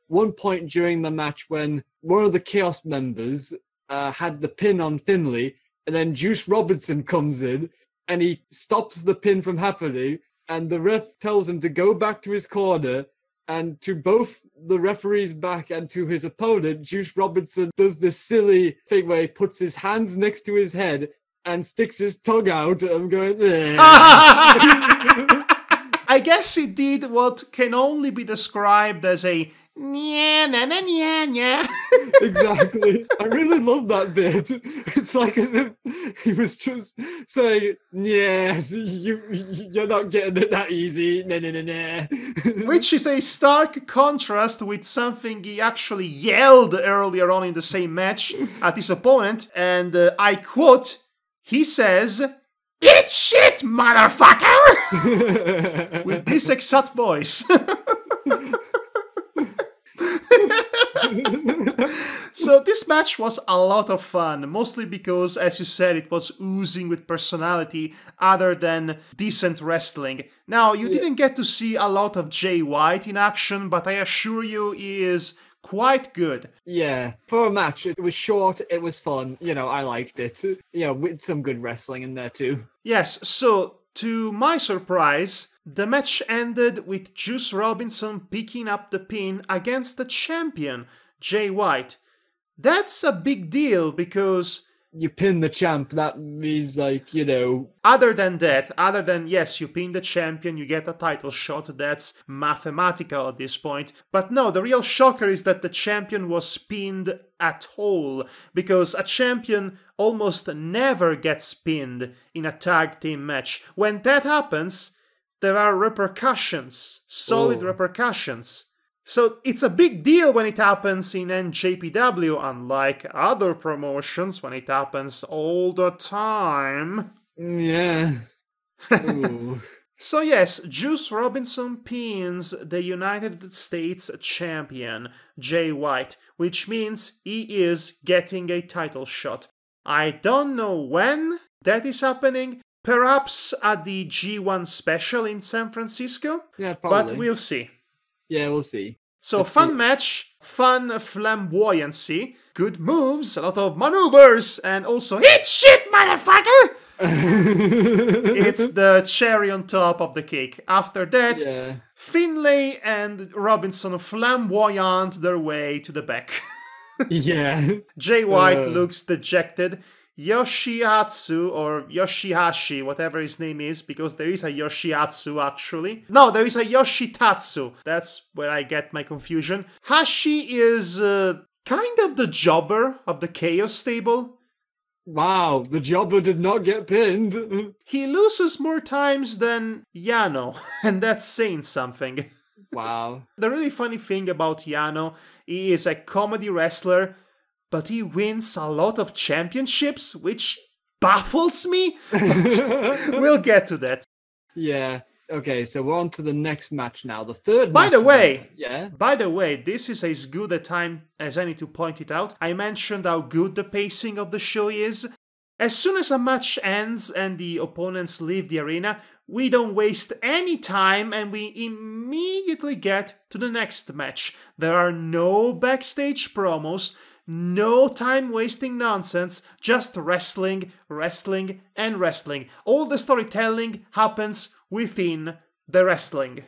one point during the match when one of the Chaos members had the pin on Finlay, and then Juice Robinson comes in, and he stops the pin from happening, and the ref tells him to go back to his corner, and to both the referee's back and to his opponent, Juice Robinson does this silly thing where he puts his hands next to his head and sticks his tongue out. I'm going, I guess he did what can only be described as a nya na na nya nya. Exactly. I really love that bit. It's like as if he was just saying, yes, you're not getting it that easy. Nah, nah, nah, nah. Which is a stark contrast with something he actually yelled earlier on in the same match at his opponent. And I quote, he says, "Eat shit, motherfucker!" With this exact voice. So this match was a lot of fun, mostly because, as you said, it was oozing with personality other than decent wrestling. Now, you didn't get to see a lot of Jay White in action, but I assure you he is quite good. Yeah, for a match, it was short, it was fun, I liked it. With some good wrestling in there too. Yes, so, to my surprise, the match ended with Juice Robinson picking up the pin against the champion, Jay White. That's a big deal because... You pin the champ, that means Other than that, yes, you pin the champion, you get a title shot, that's mathematical at this point. But no, the real shocker is that the champion was pinned at all, because a champion almost never gets pinned in a tag team match. When that happens, there are repercussions, solid repercussions. So it's a big deal when it happens in NJPW, unlike other promotions when it happens all the time. Yeah. So yes, Juice Robinson pins the United States champion, Jay White, which means he is getting a title shot. I don't know when that is happening, perhaps at the G1 special in San Francisco, yeah, probably. But we'll see. Yeah, we'll see. So fun match, fun flamboyancy, good moves, a lot of maneuvers, and also hit shit, motherfucker! It's the cherry on top of the cake. After that, Finlay and Robinson flamboyant their way to the back. Yeah. Jay White looks dejected. Yoshihatsu, or Yoshihashi, whatever his name is, because there is a Yoshihatsu actually. No, there is a Yoshitatsu. That's where I get my confusion. Hashi is kind of the jobber of the Chaos stable. Wow, the jobber did not get pinned. He loses more times than Yano, and that's saying something. Wow. The really funny thing about Yano, he is a comedy wrestler, but he wins a lot of championships, which baffles me. But we'll get to that. Yeah. Okay, so we're on to the next match now. The third By match. By the way, this is as good a time as any to point it out. I mentioned how good the pacing of the show is. As soon as a match ends and the opponents leave the arena, we don't waste any time and we immediately get to the next match. There are no backstage promos, no time-wasting nonsense, just wrestling, wrestling, and wrestling. All the storytelling happens within the wrestling.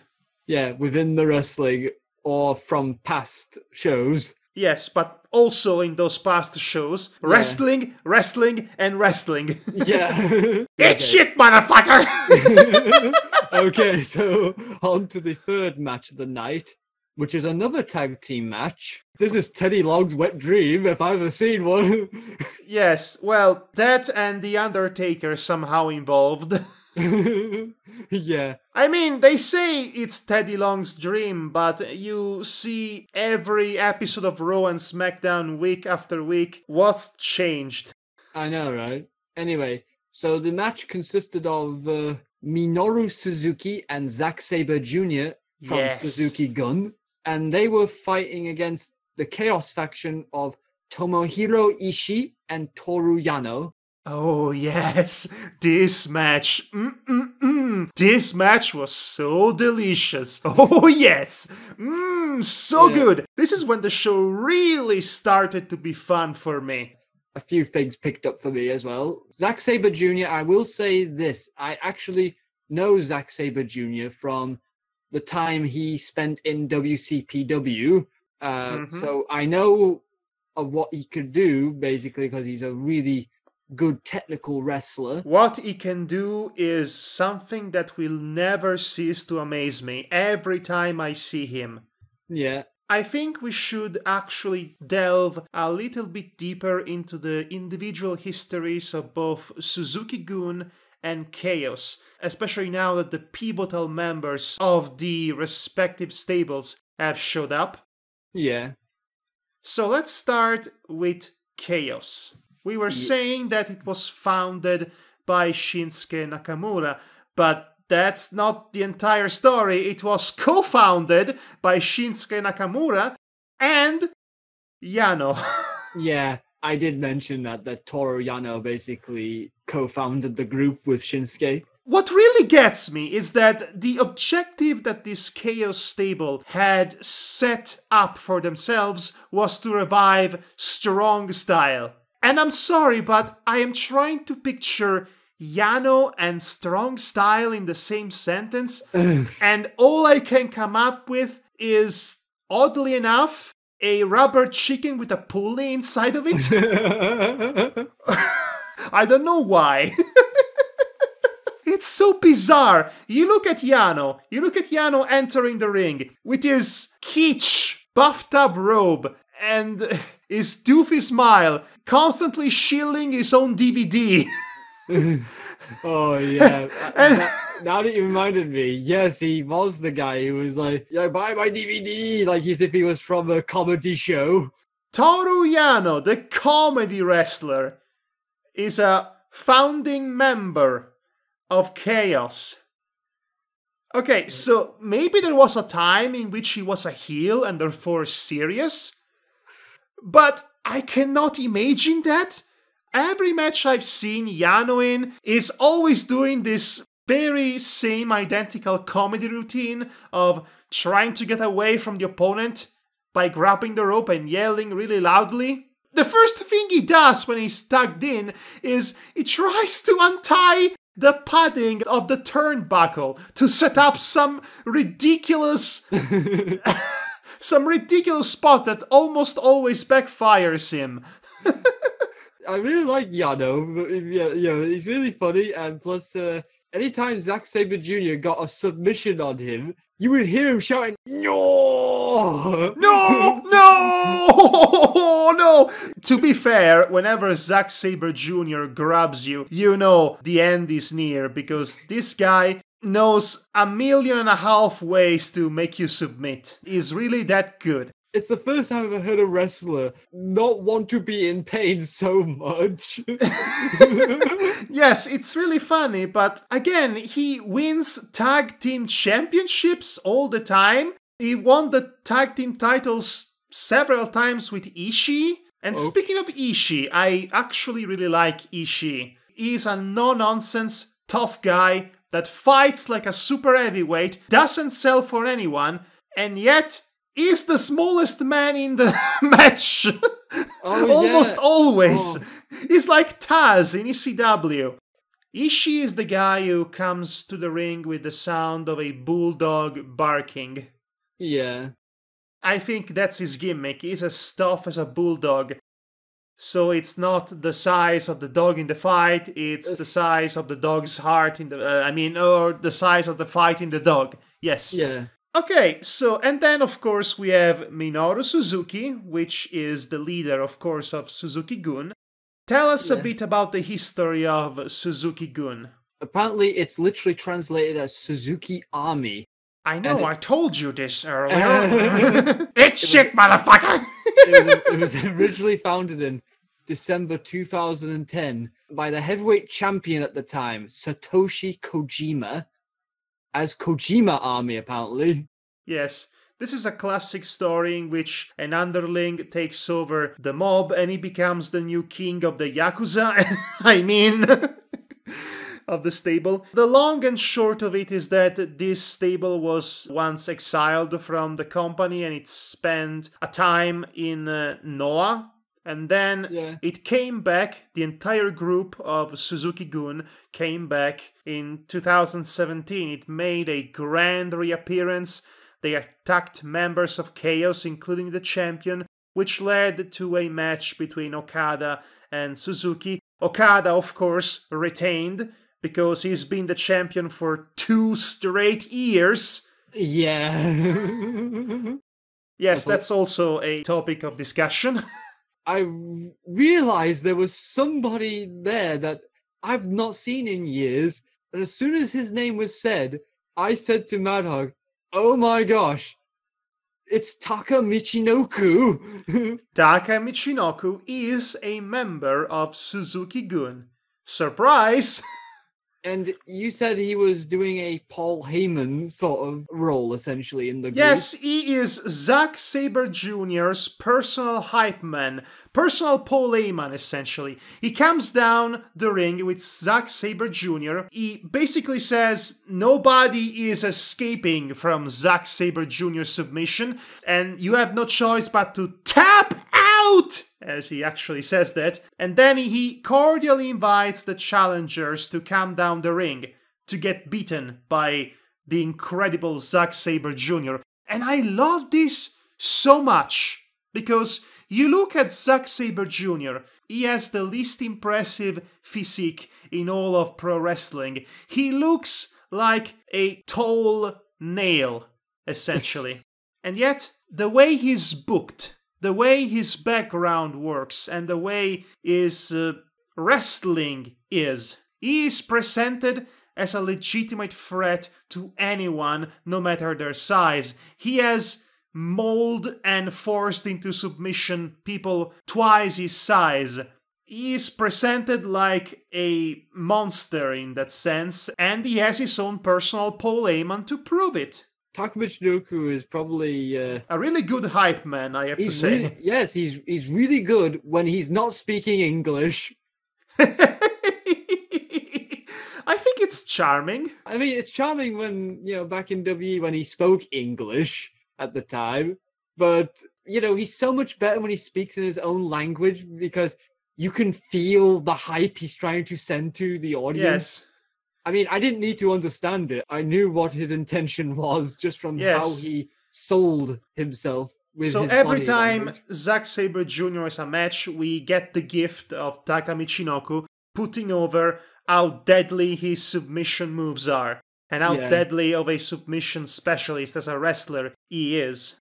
Yeah, within the wrestling, or from past shows. Yes, but also in those past shows, wrestling, wrestling, and wrestling. Yeah. Get shit, motherfucker! Okay, so on to the third match of the night. which is another tag team match. This is Teddy Long's wet dream, if I've ever seen one. Yes, well, that and The Undertaker somehow involved. Yeah. I mean, they say it's Teddy Long's dream, but you see every episode of Raw and SmackDown week after week. What's changed? I know, right? Anyway, so the match consisted of Minoru Suzuki and Zack Sabre Jr. from Suzuki-gun, and they were fighting against the Chaos faction of Tomohiro Ishii and Toru Yano. Oh yes, this match. This match was so delicious. Oh yes, so good. This is when the show really started to be fun for me. A few things picked up for me as well. Zack Sabre Jr., I will say this. I actually know Zack Sabre Jr. from the time he spent in WCPW. So I know of what he could do, basically, because he's a really good technical wrestler. What he can do is something that will never cease to amaze me every time I see him. Yeah. I think we should actually delve a little bit deeper into the individual histories of both Suzuki-gun and Chaos, especially now that the pivotal members of the respective stables have showed up. Yeah. So let's start with Chaos. We were saying that it was founded by Shinsuke Nakamura, but that's not the entire story. It was co-founded by Shinsuke Nakamura and Yano. Yeah, I did mention that Toru Yano basically co-founded the group with Shinsuke. What really gets me is that the objective that this Chaos stable had set up for themselves was to revive strong style. And I'm sorry, but I am trying to picture Yano and strong style in the same sentence, and all I can come up with is, oddly enough, a rubber chicken with a pulley inside of it. I don't know why. It's so bizarre. You look at Yano entering the ring with his kitsch buffed up robe and his doofy smile, constantly shilling his own DVD. Oh yeah. Now that you reminded me, yes, he was the guy who was like, "Yeah, buy my DVD," like as if he was from a comedy show. Toru Yano, the comedy wrestler, is a founding member of Chaos. Okay, so maybe there was a time in which he was a heel and therefore serious, but I cannot imagine that. Every match I've seen Yano in is always doing this very same identical comedy routine of trying to get away from the opponent by grabbing the rope and yelling really loudly. The first thing he does when he's tugged in is he tries to untie the padding of the turnbuckle to set up some ridiculous spot that almost always backfires him. I really like Yano. Yeah, he's really funny, and plus, anytime Zack Sabre Jr. got a submission on him, you would hear him shouting, "No! No! No! No!" To be fair, whenever Zack Sabre Jr. grabs you, you know the end is near, because this guy knows 1.5 million ways to make you submit. He's really that good. It's the first time I've ever heard a wrestler not want to be in pain so much. Yes, it's really funny, but again, he wins tag team championships all the time. He won the tag team titles several times with Ishii. And speaking of Ishii, I actually really like Ishii. He's a no-nonsense, tough guy that fights like a super heavyweight, doesn't sell for anyone, and yet is the smallest man in the match. Almost always. He's like Taz in ECW. Ishii is the guy who comes to the ring with the sound of a bulldog barking. Yeah. I think that's his gimmick. He's as tough as a bulldog. So it's not the size of the dog in the fight, it's the size of the dog's heart in the... or the size of the fight in the dog. Yes. Yeah. Okay, so, and then of course we have Minoru Suzuki, which is the leader, of course, of Suzuki-gun. Tell us a bit about the history of Suzuki-gun. Apparently, it's literally translated as Suzuki Army. I know, I told you this earlier. It's shit, motherfucker! It was originally founded in December 2010 by the heavyweight champion at the time, Satoshi Kojima, as Kojima Army, apparently. Yes, this is a classic story in which an underling takes over the mob and he becomes the new king of the Yakuza. I mean, of the stable. The long and short of it is that this stable was once exiled from the company and it spent a time in Noah. And then it came back, the entire group of Suzuki-gun came back in 2017. It made a grand reappearance. They attacked members of Chaos, including the champion, which led to a match between Okada and Suzuki. Okada, of course, retained, because he's been the champion for 2 straight years. Yeah. Yes, that's also a topic of discussion. I realized there was somebody there that I've not seen in years, and as soon as his name was said, I said to Madhog, "Oh my gosh, it's Taka Michinoku." Taka Michinoku is a member of Suzuki-gun. Surprise! And you said he was doing a Paul Heyman sort of role, essentially, in the group. Yes, he is Zack Sabre Jr.'s personal hype man, personal Paul Heyman, essentially. He comes down the ring with Zack Sabre Jr. He basically says nobody is escaping from Zack Sabre Jr.'s submission, and you have no choice but to tap out! As he actually says that. And then he cordially invites the challengers to come down the ring to get beaten by the incredible Zack Sabre Jr. And I love this so much, because you look at Zack Sabre Jr., he has the least impressive physique in all of pro wrestling. He looks like a tall nail, essentially. And yet, the way he's booked, the way his background works, and the way his wrestling is, he is presented as a legitimate threat to anyone, no matter their size. He has molded and forced into submission people twice his size. He is presented like a monster in that sense, and he has his own personal Paul Heyman to prove it. Taka Michinoku is probably a really good hype man, I have to say. Really, yes, he's really good when he's not speaking English. I think it's charming. I mean, it's charming when, back in WE when he spoke English at the time. But, he's so much better when he speaks in his own language, because you can feel the hype he's trying to send to the audience. Yes. I mean, I didn't need to understand it. I knew what his intention was just from how he sold himself with so his every body time language. Zack Sabre Jr. has a match, we get the gift of Taka Michinoku putting over how deadly his submission moves are and how deadly of a submission specialist as a wrestler he is.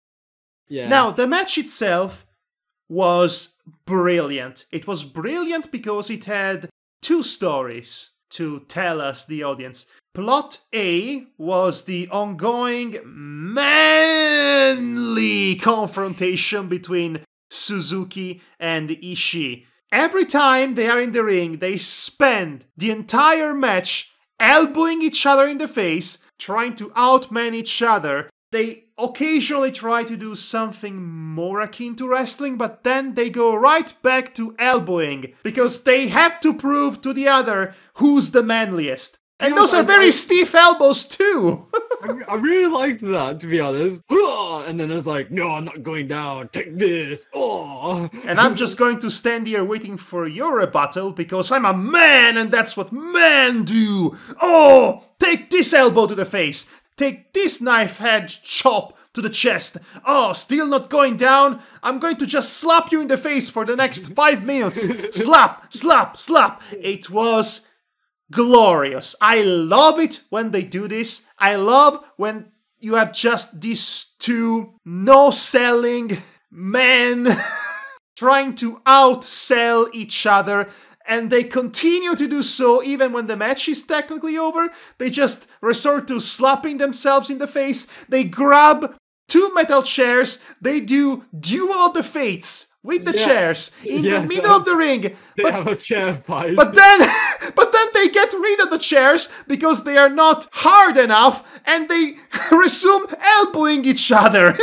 Yeah. Now, the match itself was brilliant. It was brilliant because it had 2 stories to tell us, the audience. Plot A was the ongoing manly confrontation between Suzuki and Ishii. Every time they are in the ring, they spend the entire match elbowing each other in the face, trying to outman each other. They occasionally try to do something more akin to wrestling, but then they go right back to elbowing, because they have to prove to the other who's the manliest. And those are very stiff elbows too! I really liked that, to be honest. And then I was like, no, I'm not going down, take this. Oh. And I'm just going to stand here waiting for your rebuttal, because I'm a man and that's what men do! Oh! Take this elbow to the face! Take this knife-edged chop to the chest. Oh, still not going down? I'm going to just slap you in the face for the next 5 minutes. Slap, slap, slap. It was glorious. I love it when they do this. I love when, you have just these two no-selling men trying to outsell each other, and they continue to do so even when the match is technically over. They just resort to slapping themselves in the face. They grab two metal chairs. They do Duel of the Fates with the chairs in the middle of the ring. They have a chair fight. But then they get rid of the chairs because they are not hard enough, and they resume elbowing each other.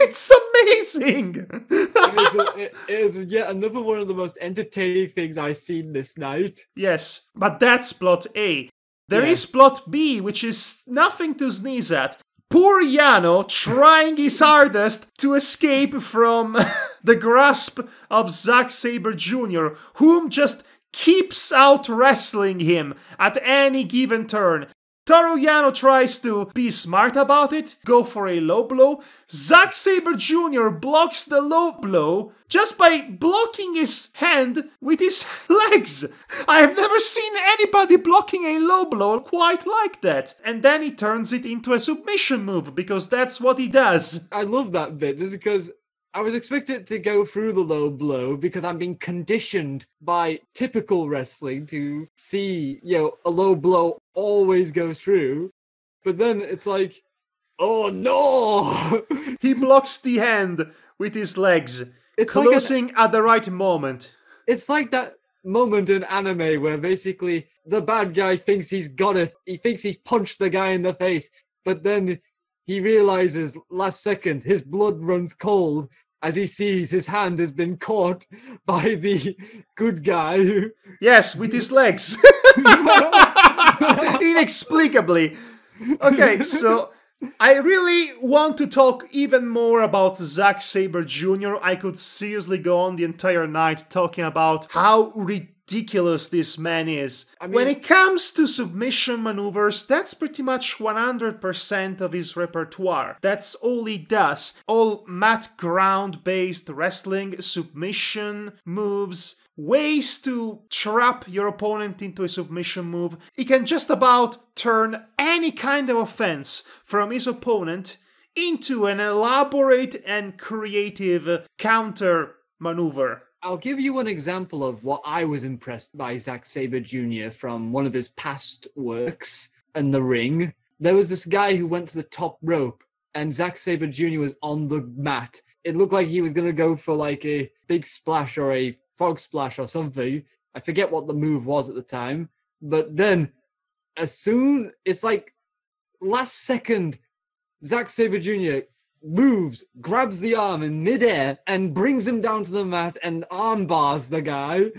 It's amazing. It is yet another one of the most entertaining things I've seen this night. Yes, but that's plot A. There is plot B, which is nothing to sneeze at. Poor Yano trying his hardest to escape from the grasp of Zack Sabre Jr., whom just keeps out wrestling him at any given turn. Toru Yano tries to be smart about it, go for a low blow. Zack Sabre Jr. blocks the low blow just by blocking his hand with his legs. I have never seen anybody blocking a low blow quite like that. And then he turns it into a submission move, because that's what he does. I love that bit, just because I was expected to go through the low blow because I'm being conditioned by typical wrestling to see, a low blow always go through. But then it's like, oh no! He blocks the hand with his legs, closing at the right moment. It's like that moment in anime where basically the bad guy thinks he's got it. He thinks he's punched the guy in the face, but then he realizes last second his blood runs cold as he sees his hand has been caught by the good guy. Yes, with his legs. Inexplicably. Okay, so I really want to talk even more about Zack Sabre Jr. I could seriously go on the entire night talking about how ridiculous this man is. When it comes to submission maneuvers, that's pretty much 100% of his repertoire. That's all he does. All mat ground based wrestling, submission moves, ways to trap your opponent into a submission move. He can just about turn any kind of offense from his opponent into an elaborate and creative counter maneuver. I'll give you an example of what I was impressed by Zack Sabre Jr. from one of his past works in the ring. There was this guy who went to the top rope, and Zack Sabre Jr. was on the mat. It looked like he was going to go for like a big splash or a frog splash or something. I forget what the move was at the time. But then, it's like last second, Zack Sabre Jr. moves, grabs the arm in midair, and brings him down to the mat and arm bars the guy.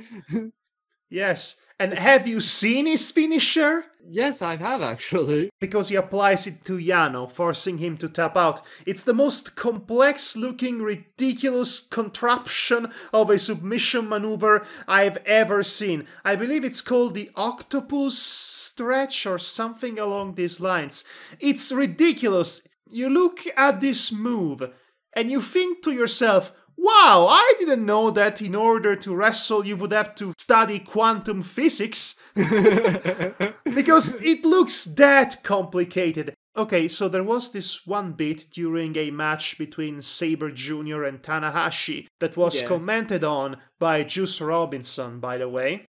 Yes. And have you seen his finisher? Yes, I have actually. Because he applies it to Yano, forcing him to tap out. It's the most complex looking, ridiculous contraption of a submission maneuver I've ever seen. I believe it's called the octopus stretch or something along these lines. It's ridiculous. You look at this move and you think to yourself, wow, I didn't know that in order to wrestle you would have to study quantum physics. Because it looks that complicated. Okay, so there was this one bit during a match between Sabre Jr. and Tanahashi that was commented on by Juice Robinson, by the way.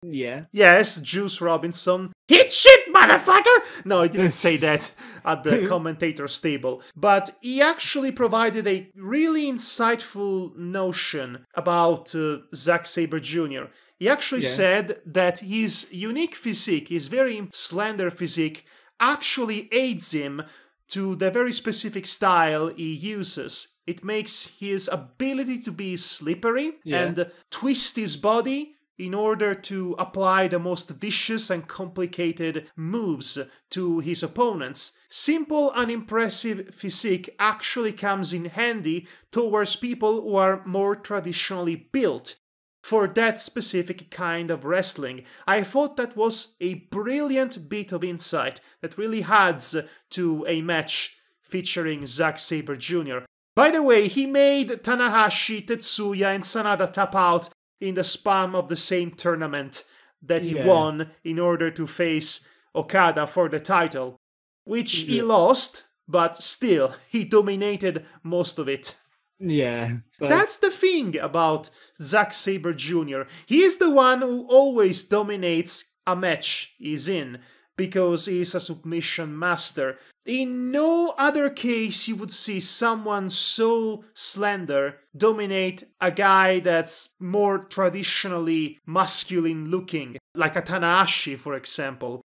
Yeah. Yes, Juice Robinson. Hit shit, motherfucker! No, he didn't say that at the commentator's table. But he actually provided a really insightful notion about Zack Sabre Jr. He actually said that his unique physique, his very slender physique, actually aids him to the very specific style he uses. It makes his ability to be slippery and twist his body in order to apply the most vicious and complicated moves to his opponents. Simple, unimpressive physique actually comes in handy towards people who are more traditionally built for that specific kind of wrestling. I thought that was a brilliant bit of insight that really adds to a match featuring Zack Sabre Jr. By the way, he made Tanahashi, Tetsuya, and Sanada tap out in the span of the same tournament that he won in order to face Okada for the title. which he lost, but still, he dominated most of it. Yeah. But That's the thing about Zack Sabre Jr. He is the one who always dominates a match he's in, because he's a submission master. In no other case you would see someone so slender dominate a guy that's more traditionally masculine looking, like a Tanahashi, for example.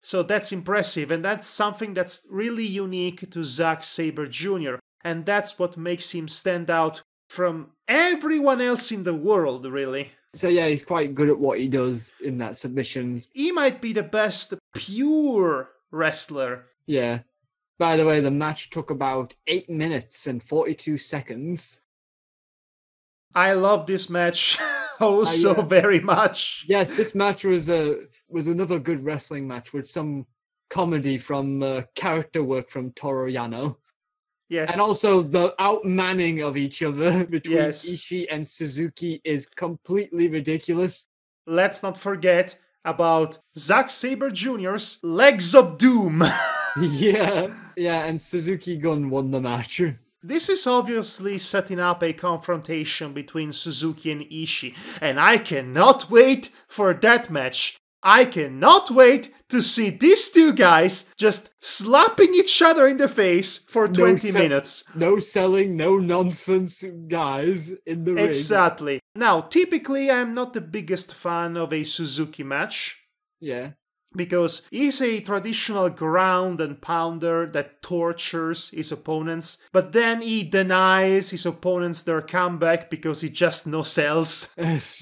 So that's impressive, and that's something that's really unique to Zack Sabre Jr., and that's what makes him stand out from everyone else in the world, really. So yeah, he's quite good at what he does in that submissions. He might be the best pure wrestler. Yeah. By the way, the match took about 8 minutes and 42 seconds. I love this match so very much. Yes, this match was another good wrestling match with some comedy from character work from Toru Yano. Yes. And also the outmanning of each other between Yes. Ishii and Suzuki is completely ridiculous. Let's not forget about Zack Sabre Jr.'s Legs of Doom. Yeah, and Suzuki-gun won the match. This is obviously setting up a confrontation between Suzuki and Ishii, and I cannot wait for that match. I cannot wait to see these two guys just slapping each other in the face for 20 minutes. No selling, no nonsense guys in the ring. Exactly. Now, typically, I'm not the biggest fan of a Suzuki match. Yeah. Because he's a traditional ground and pounder that tortures his opponents, but then he denies his opponents their comeback because he just no-sells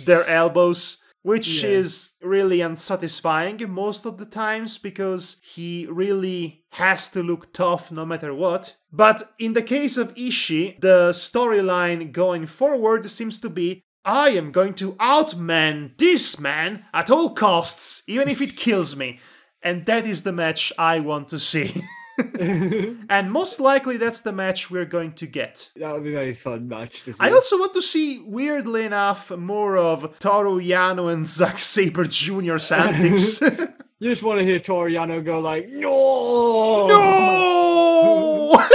their elbows. Which is really unsatisfying most of the times, because he really has to look tough no matter what. But in the case of Ishii, the storyline going forward seems to be, I am going to outman this man at all costs, even if it kills me. And that is the match I want to see. And most likely that's the match we're going to get. That would be a very fun match to see. I also want to see, weirdly enough, more of Toru Yano and Zack Sabre Jr.'s antics. You just want to hear Toru Yano go like, no! No!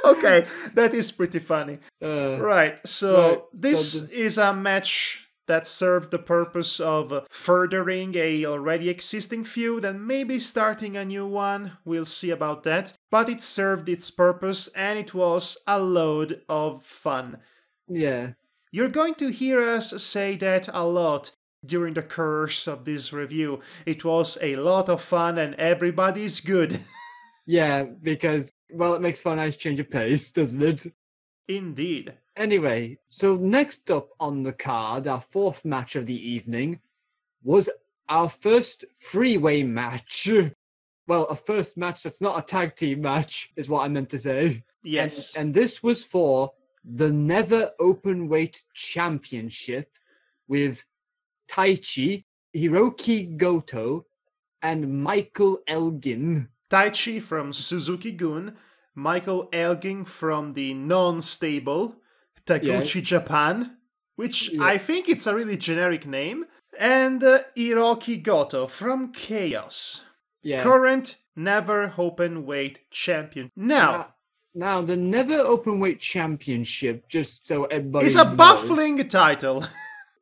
Okay, that is pretty funny. Right, so this is a match that served the purpose of furthering a already existing feud and maybe starting a new one. We'll see about that. But it served its purpose and it was a load of fun. Yeah. You're going to hear us say that a lot during the course of this review. It was a lot of fun and everybody's good. Yeah, because, well, it makes for a nice change of pace, doesn't it? Indeed. Anyway, so next up on the card, our fourth match of the evening, was our first three-way match. Well, a first match that's not a tag team match, is what I meant to say. Yes. And this was for the Never Openweight Championship with Taichi, Hiroki Goto, and Michael Elgin. Taichi from Suzuki-gun, Michael Elgin from the non-stable Taguchi Japan, which I think it's a really generic name, and Hiroki Goto from Chaos, current Never Openweight Champion. Now, the Never Openweight Championship, just so everybody is a knows, baffling title.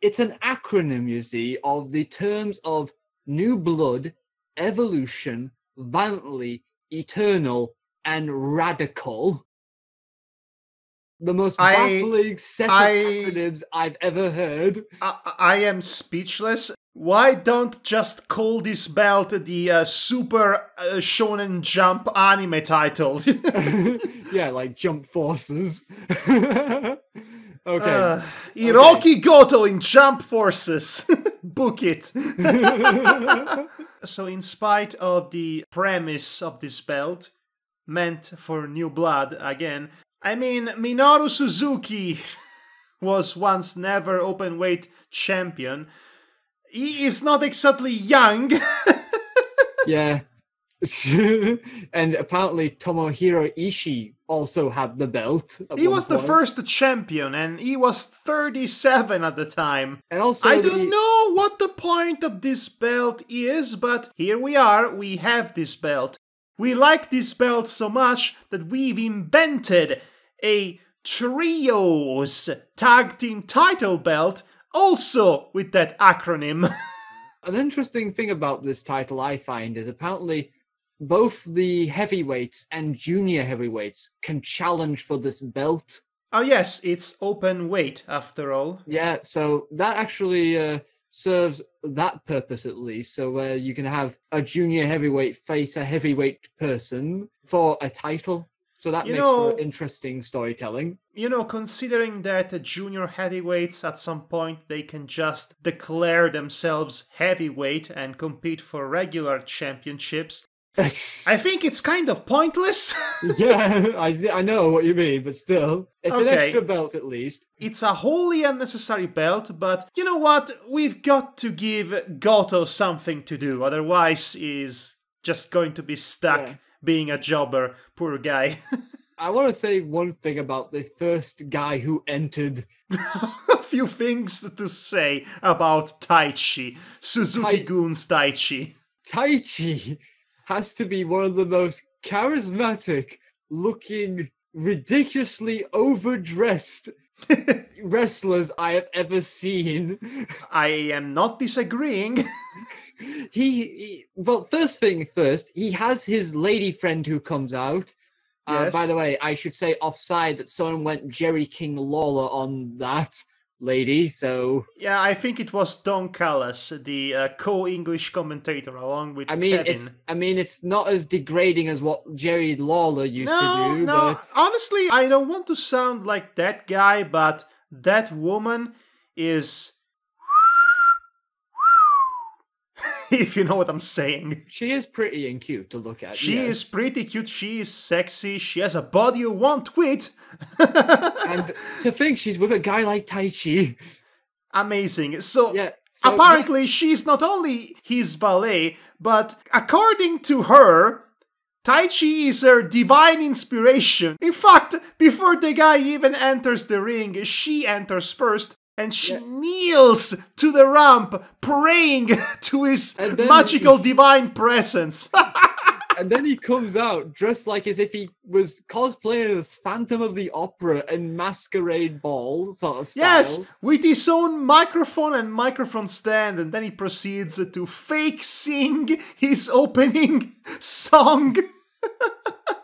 It's an acronym, you see, of the terms of New Blood, Evolution, Violently, Eternal, and Radical. The most baffling set of acronyms I've ever heard. I am speechless. Why don't just call this belt the Super Shonen Jump anime title? Yeah, like Jump Forces. Okay. Hiroki Goto in Jump Forces. Book it. So in spite of the premise of this belt, meant for new blood again, I mean, Minoru Suzuki was once Never Openweight Champion. He is not exactly young. Yeah. And apparently Tomohiro Ishii also had the belt. He was the first champion, and he was 37 at the time. And also I don't know what the point of this belt is, but here we are, we have this belt. We like this belt so much that we've invented a trios tag team title belt, also with that acronym. An interesting thing about this title I find is apparently both the heavyweights and junior heavyweights can challenge for this belt. Oh yes, it's open weight after all. Yeah, so that actually serves that purpose at least. So you can have a junior heavyweight face a heavyweight person for a title. So that makes for interesting storytelling. You know, considering that junior heavyweights at some point they can just declare themselves heavyweight and compete for regular championships, I think it's kind of pointless. Yeah, I know what you mean, but still. It's an extra belt at least. It's a wholly unnecessary belt, but you know what? We've got to give Goto something to do, otherwise he's just going to be stuck being a jobber. Poor guy. I want to say one thing about the first guy who entered. A few things to say about Taichi. Suzuki-gun's Taichi. Taichi has to be one of the most charismatic looking, ridiculously overdressed wrestlers I have ever seen. I am not disagreeing. Well, first thing first, he has his lady friend who comes out. Yes. By the way, I should say offside that someone went Jerry King Lawler on that lady, so... Yeah, I think it was Don Callis, the co-English commentator, along with Kevin. It's not as degrading as what Jerry Lawler used to do, but... Honestly, I don't want to sound like that guy, but that woman is... if you know what I'm saying. She is pretty and cute to look at. She is pretty cute, she is sexy, she has a body you won't quit. And to think she's with a guy like Taichi. Amazing. So apparently she's not only his valet, but according to her, Taichi is her divine inspiration. In fact, before the guy even enters the ring, she enters first. And she kneels to the ramp, praying to his magical divine presence. And then he comes out dressed like as if he was cosplaying as Phantom of the Opera and Masquerade Ball sort of style. Yes, with his own microphone and microphone stand, and then he proceeds to fake sing his opening song.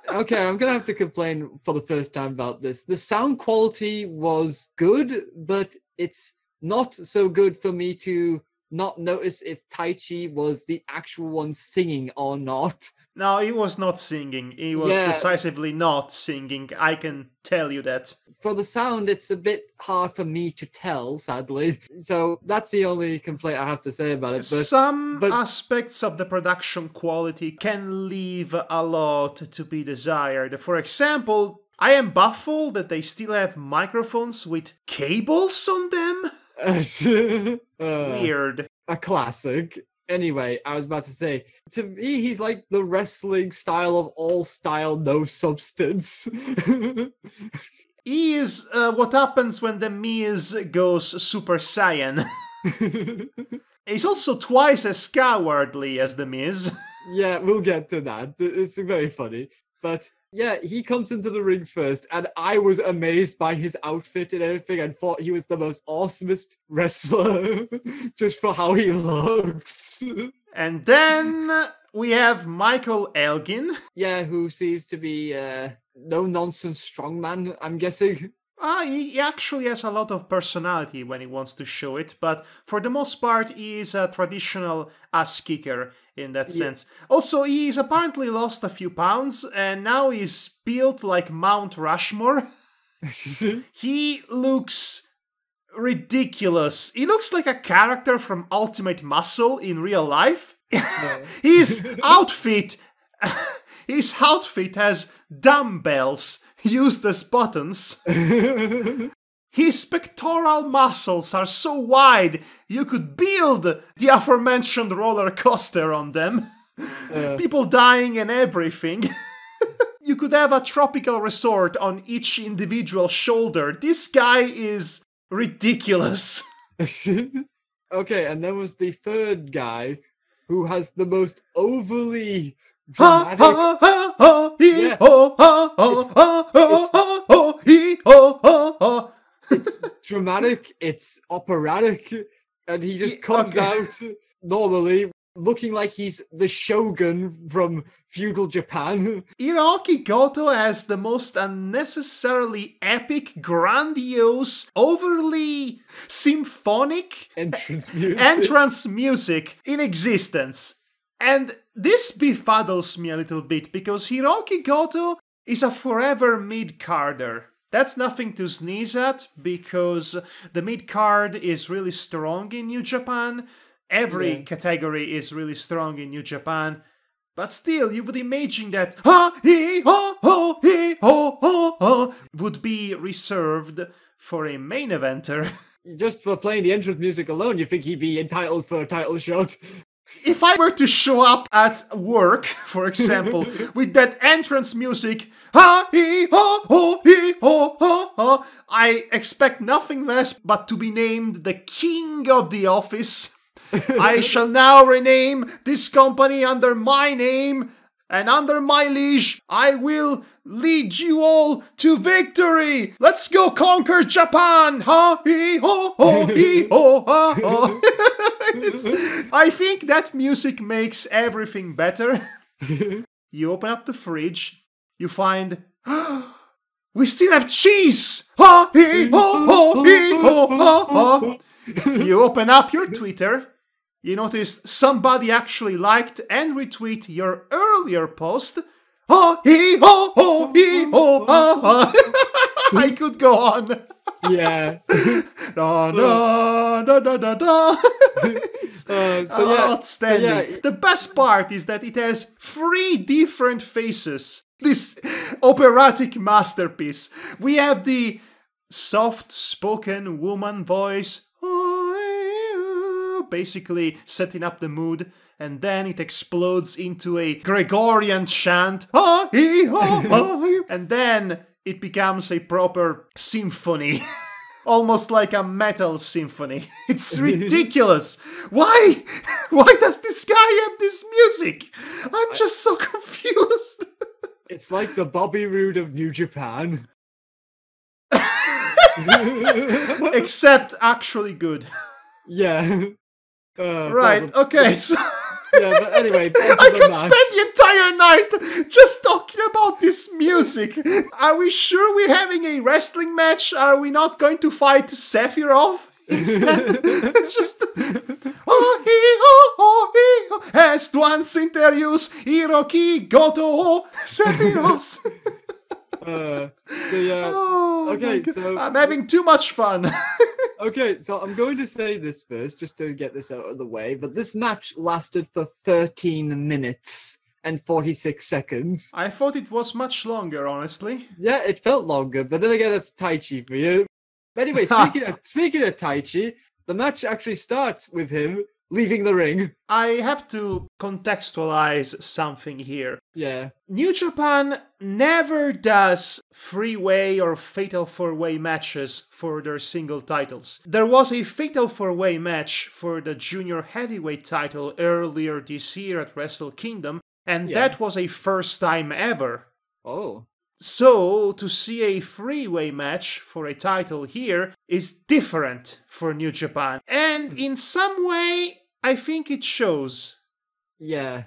Okay, I'm gonna have to complain for the first time about this. The sound quality was good, but it's not so good for me to not notice if Taichi was the actual one singing or not. No, he was not singing. He was decisively not singing. I can tell you that. For the sound, it's a bit hard for me to tell, sadly. So that's the only complaint I have to say about it. But some aspects of the production quality can leave a lot to be desired. For example, I am baffled that they still have microphones with cables on them. Weird. A classic. Anyway, I was about to say, to me, he's like the wrestling style of all style, no substance. He is what happens when the Miz goes Super Saiyan. He's also twice as cowardly as the Miz. Yeah, we'll get to that. It's very funny. But yeah, he comes into the ring first, and I was amazed by his outfit and everything and thought he was the most awesomest wrestler just for how he looks. And then we have Michael Elgin. Yeah, who seems to be no-nonsense strongman, I'm guessing. He actually has a lot of personality when he wants to show it, but for the most part, he is a traditional ass kicker in that sense. Also, he's apparently lost a few pounds, and now he's built like Mount Rushmore. He looks ridiculous. He looks like a character from Ultimate Muscle in real life. His outfit has dumbbells used as buttons. His pectoral muscles are so wide you could build the aforementioned roller coaster on them. People dying and everything. You could have a tropical resort on each individual shoulder. This guy is ridiculous. Okay, and there was the third guy who has the most overly dramatic. Yeah. It's dramatic, it's operatic, and he just comes out normally looking like he's the shogun from feudal Japan. Hiroki Goto has the most unnecessarily epic, grandiose, overly symphonic entrance music in existence. And this befuddles me a little bit, because Hiroki Goto is a forever mid-carder. That's nothing to sneeze at, because the mid-card is really strong in New Japan. Every category is really strong in New Japan. But still, you would imagine that would be reserved for a main eventer. Just for playing the entrance music alone, you think he'd be entitled for a title shot? If I were to show up at work, for example, with that entrance music, I expect nothing less but to be named the king of the office. I shall now rename this company under my name, and under my liege, I will lead you all to victory. Let's go conquer Japan. I think that music makes everything better. You open up the fridge, you find, we still have cheese. You open up your Twitter, you notice somebody actually liked and retweeted your earlier post. I could go on. Yeah. It's outstanding. The best part is that it has 3 different faces. This operatic masterpiece. We have the soft-spoken woman voice, basically setting up the mood, and then it explodes into a Gregorian chant, and then it becomes a proper symphony. Almost like a metal symphony. It's ridiculous. Why? Why does this guy have this music? I'm just so confused. It's like the Bobby Roode of New Japan. Except actually good. Yeah. Right, okay, so... Yeah, but anyway, I could spend the entire night just talking about this music. Are we sure we're having a wrestling match? Are we not going to fight Sephiroth instead? It's just... Est once interius Hiroki Goto Sephiroth. Okay, so... I'm having too much fun. Okay, so I'm going to say this first, just to get this out of the way, but this match lasted for 13 minutes and 46 seconds. I thought it was much longer, honestly. Yeah, it felt longer, but then again, that's Taichi for you. But anyway, speaking of Taichi, the match actually starts with him leaving the ring. I have to contextualize something here. Yeah. New Japan never does 3-way or fatal 4-way matches for their single titles. There was a fatal 4-way match for the junior heavyweight title earlier this year at Wrestle Kingdom, and that was a first time ever. Oh. So, to see a 3-way match for a title here is different for New Japan. And in some way, I think it shows. Yeah.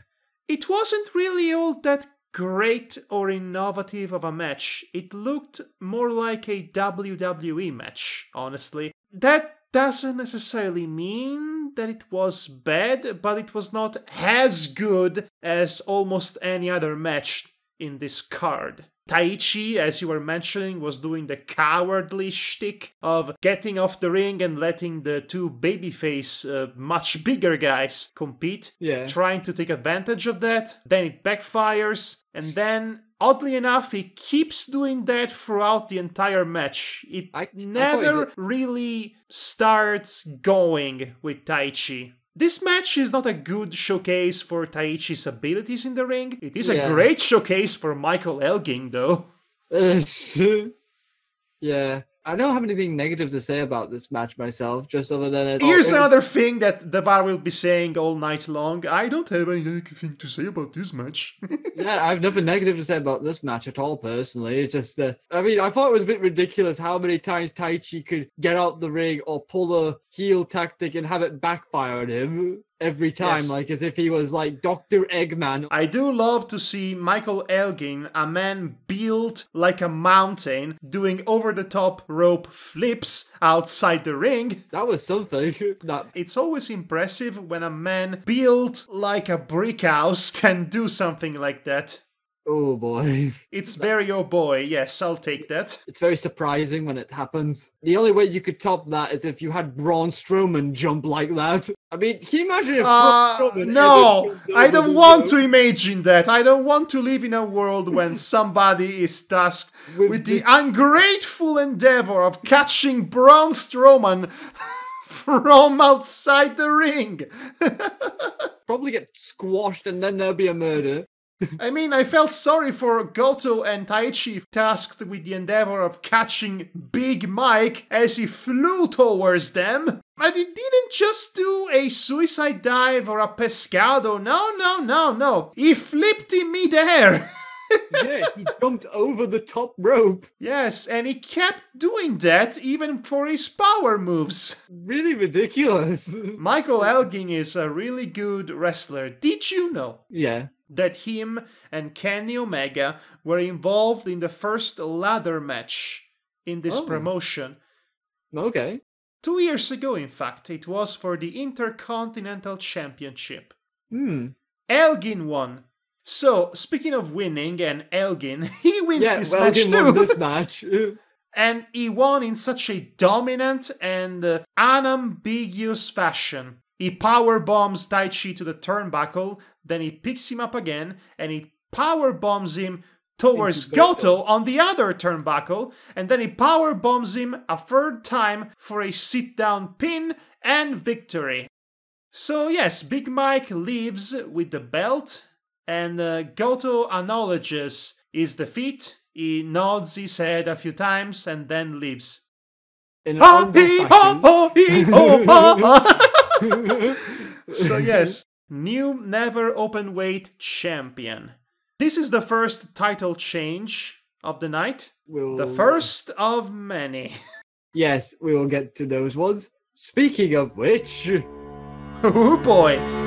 It wasn't really all that great or innovative of a match. It looked more like a WWE match, honestly. That doesn't necessarily mean that it was bad, but it was not as good as almost any other match in this card. Taichi, as you were mentioning, was doing the cowardly shtick of getting off the ring and letting the 2 babyface, much bigger guys compete. Yeah. Trying to take advantage of that. Then it backfires. And then, oddly enough, he keeps doing that throughout the entire match. It never really starts going with Taichi. This match is not a good showcase for Taichi's abilities in the ring. It is a great showcase for Michael Elgin, though. Yeah. I don't have anything negative to say about this match myself, just other than it. Here's another thing that Devar will be saying all night long. I don't have any negative thing to say about this match. Yeah, I have nothing negative to say about this match at all, personally. It's just I mean, I thought it was a bit ridiculous how many times Taichi could get out the ring or pull a heel tactic and have it backfire on him every time, Yes. like as if he was like Dr. Eggman. I do love to see Michael Elgin, a man built like a mountain, doing over-the-top rope flips outside the ring. That was something. It's always impressive when a man built like a brick house can do something like that. Oh boy. It's very oh boy, yes, I'll take that. It's very surprising when it happens. The only way you could top that is if you had Braun Strowman jump like that. I mean, can you imagine if Braun Strowman no, ever jumped I over don't the want rope? to imagine that. I don't want to live in a world when somebody is tasked with the ungrateful endeavor of catching Braun Strowman from outside the ring. Probably get squashed and then there'll be a murder. I mean, I felt sorry for Goto and Taichi tasked with the endeavor of catching Big Mike as he flew towards them. But he didn't just do a suicide dive or a pescado. No. He flipped in midair. Yeah, he jumped over the top rope. Yes, and he kept doing that even for his power moves. Really ridiculous. Michael Elgin is a really good wrestler. Did you know Yeah. that him and Kenny Omega were involved in the first ladder match in this promotion? Okay. 2 years ago, in fact. It was for the Intercontinental Championship. Elgin won. So, speaking of winning and Elgin, he wins this match Elgin won too. this match. And he won in such a dominant and unambiguous fashion. He power bombs Taichi to the turnbuckle, then he picks him up again, and he power bombs him towards Goto on the other turnbuckle, and then he power bombs him a third time for a sit-down pin and victory. So yes, Big Mike leaves with the belt, and Goto acknowledges his defeat. He nods his head a few times and then leaves. In an honorable fashion. So yes, new never open weight champion. This is the first title change of the night. The first of many. Yes, we will get to those ones. Speaking of which... Oh boy!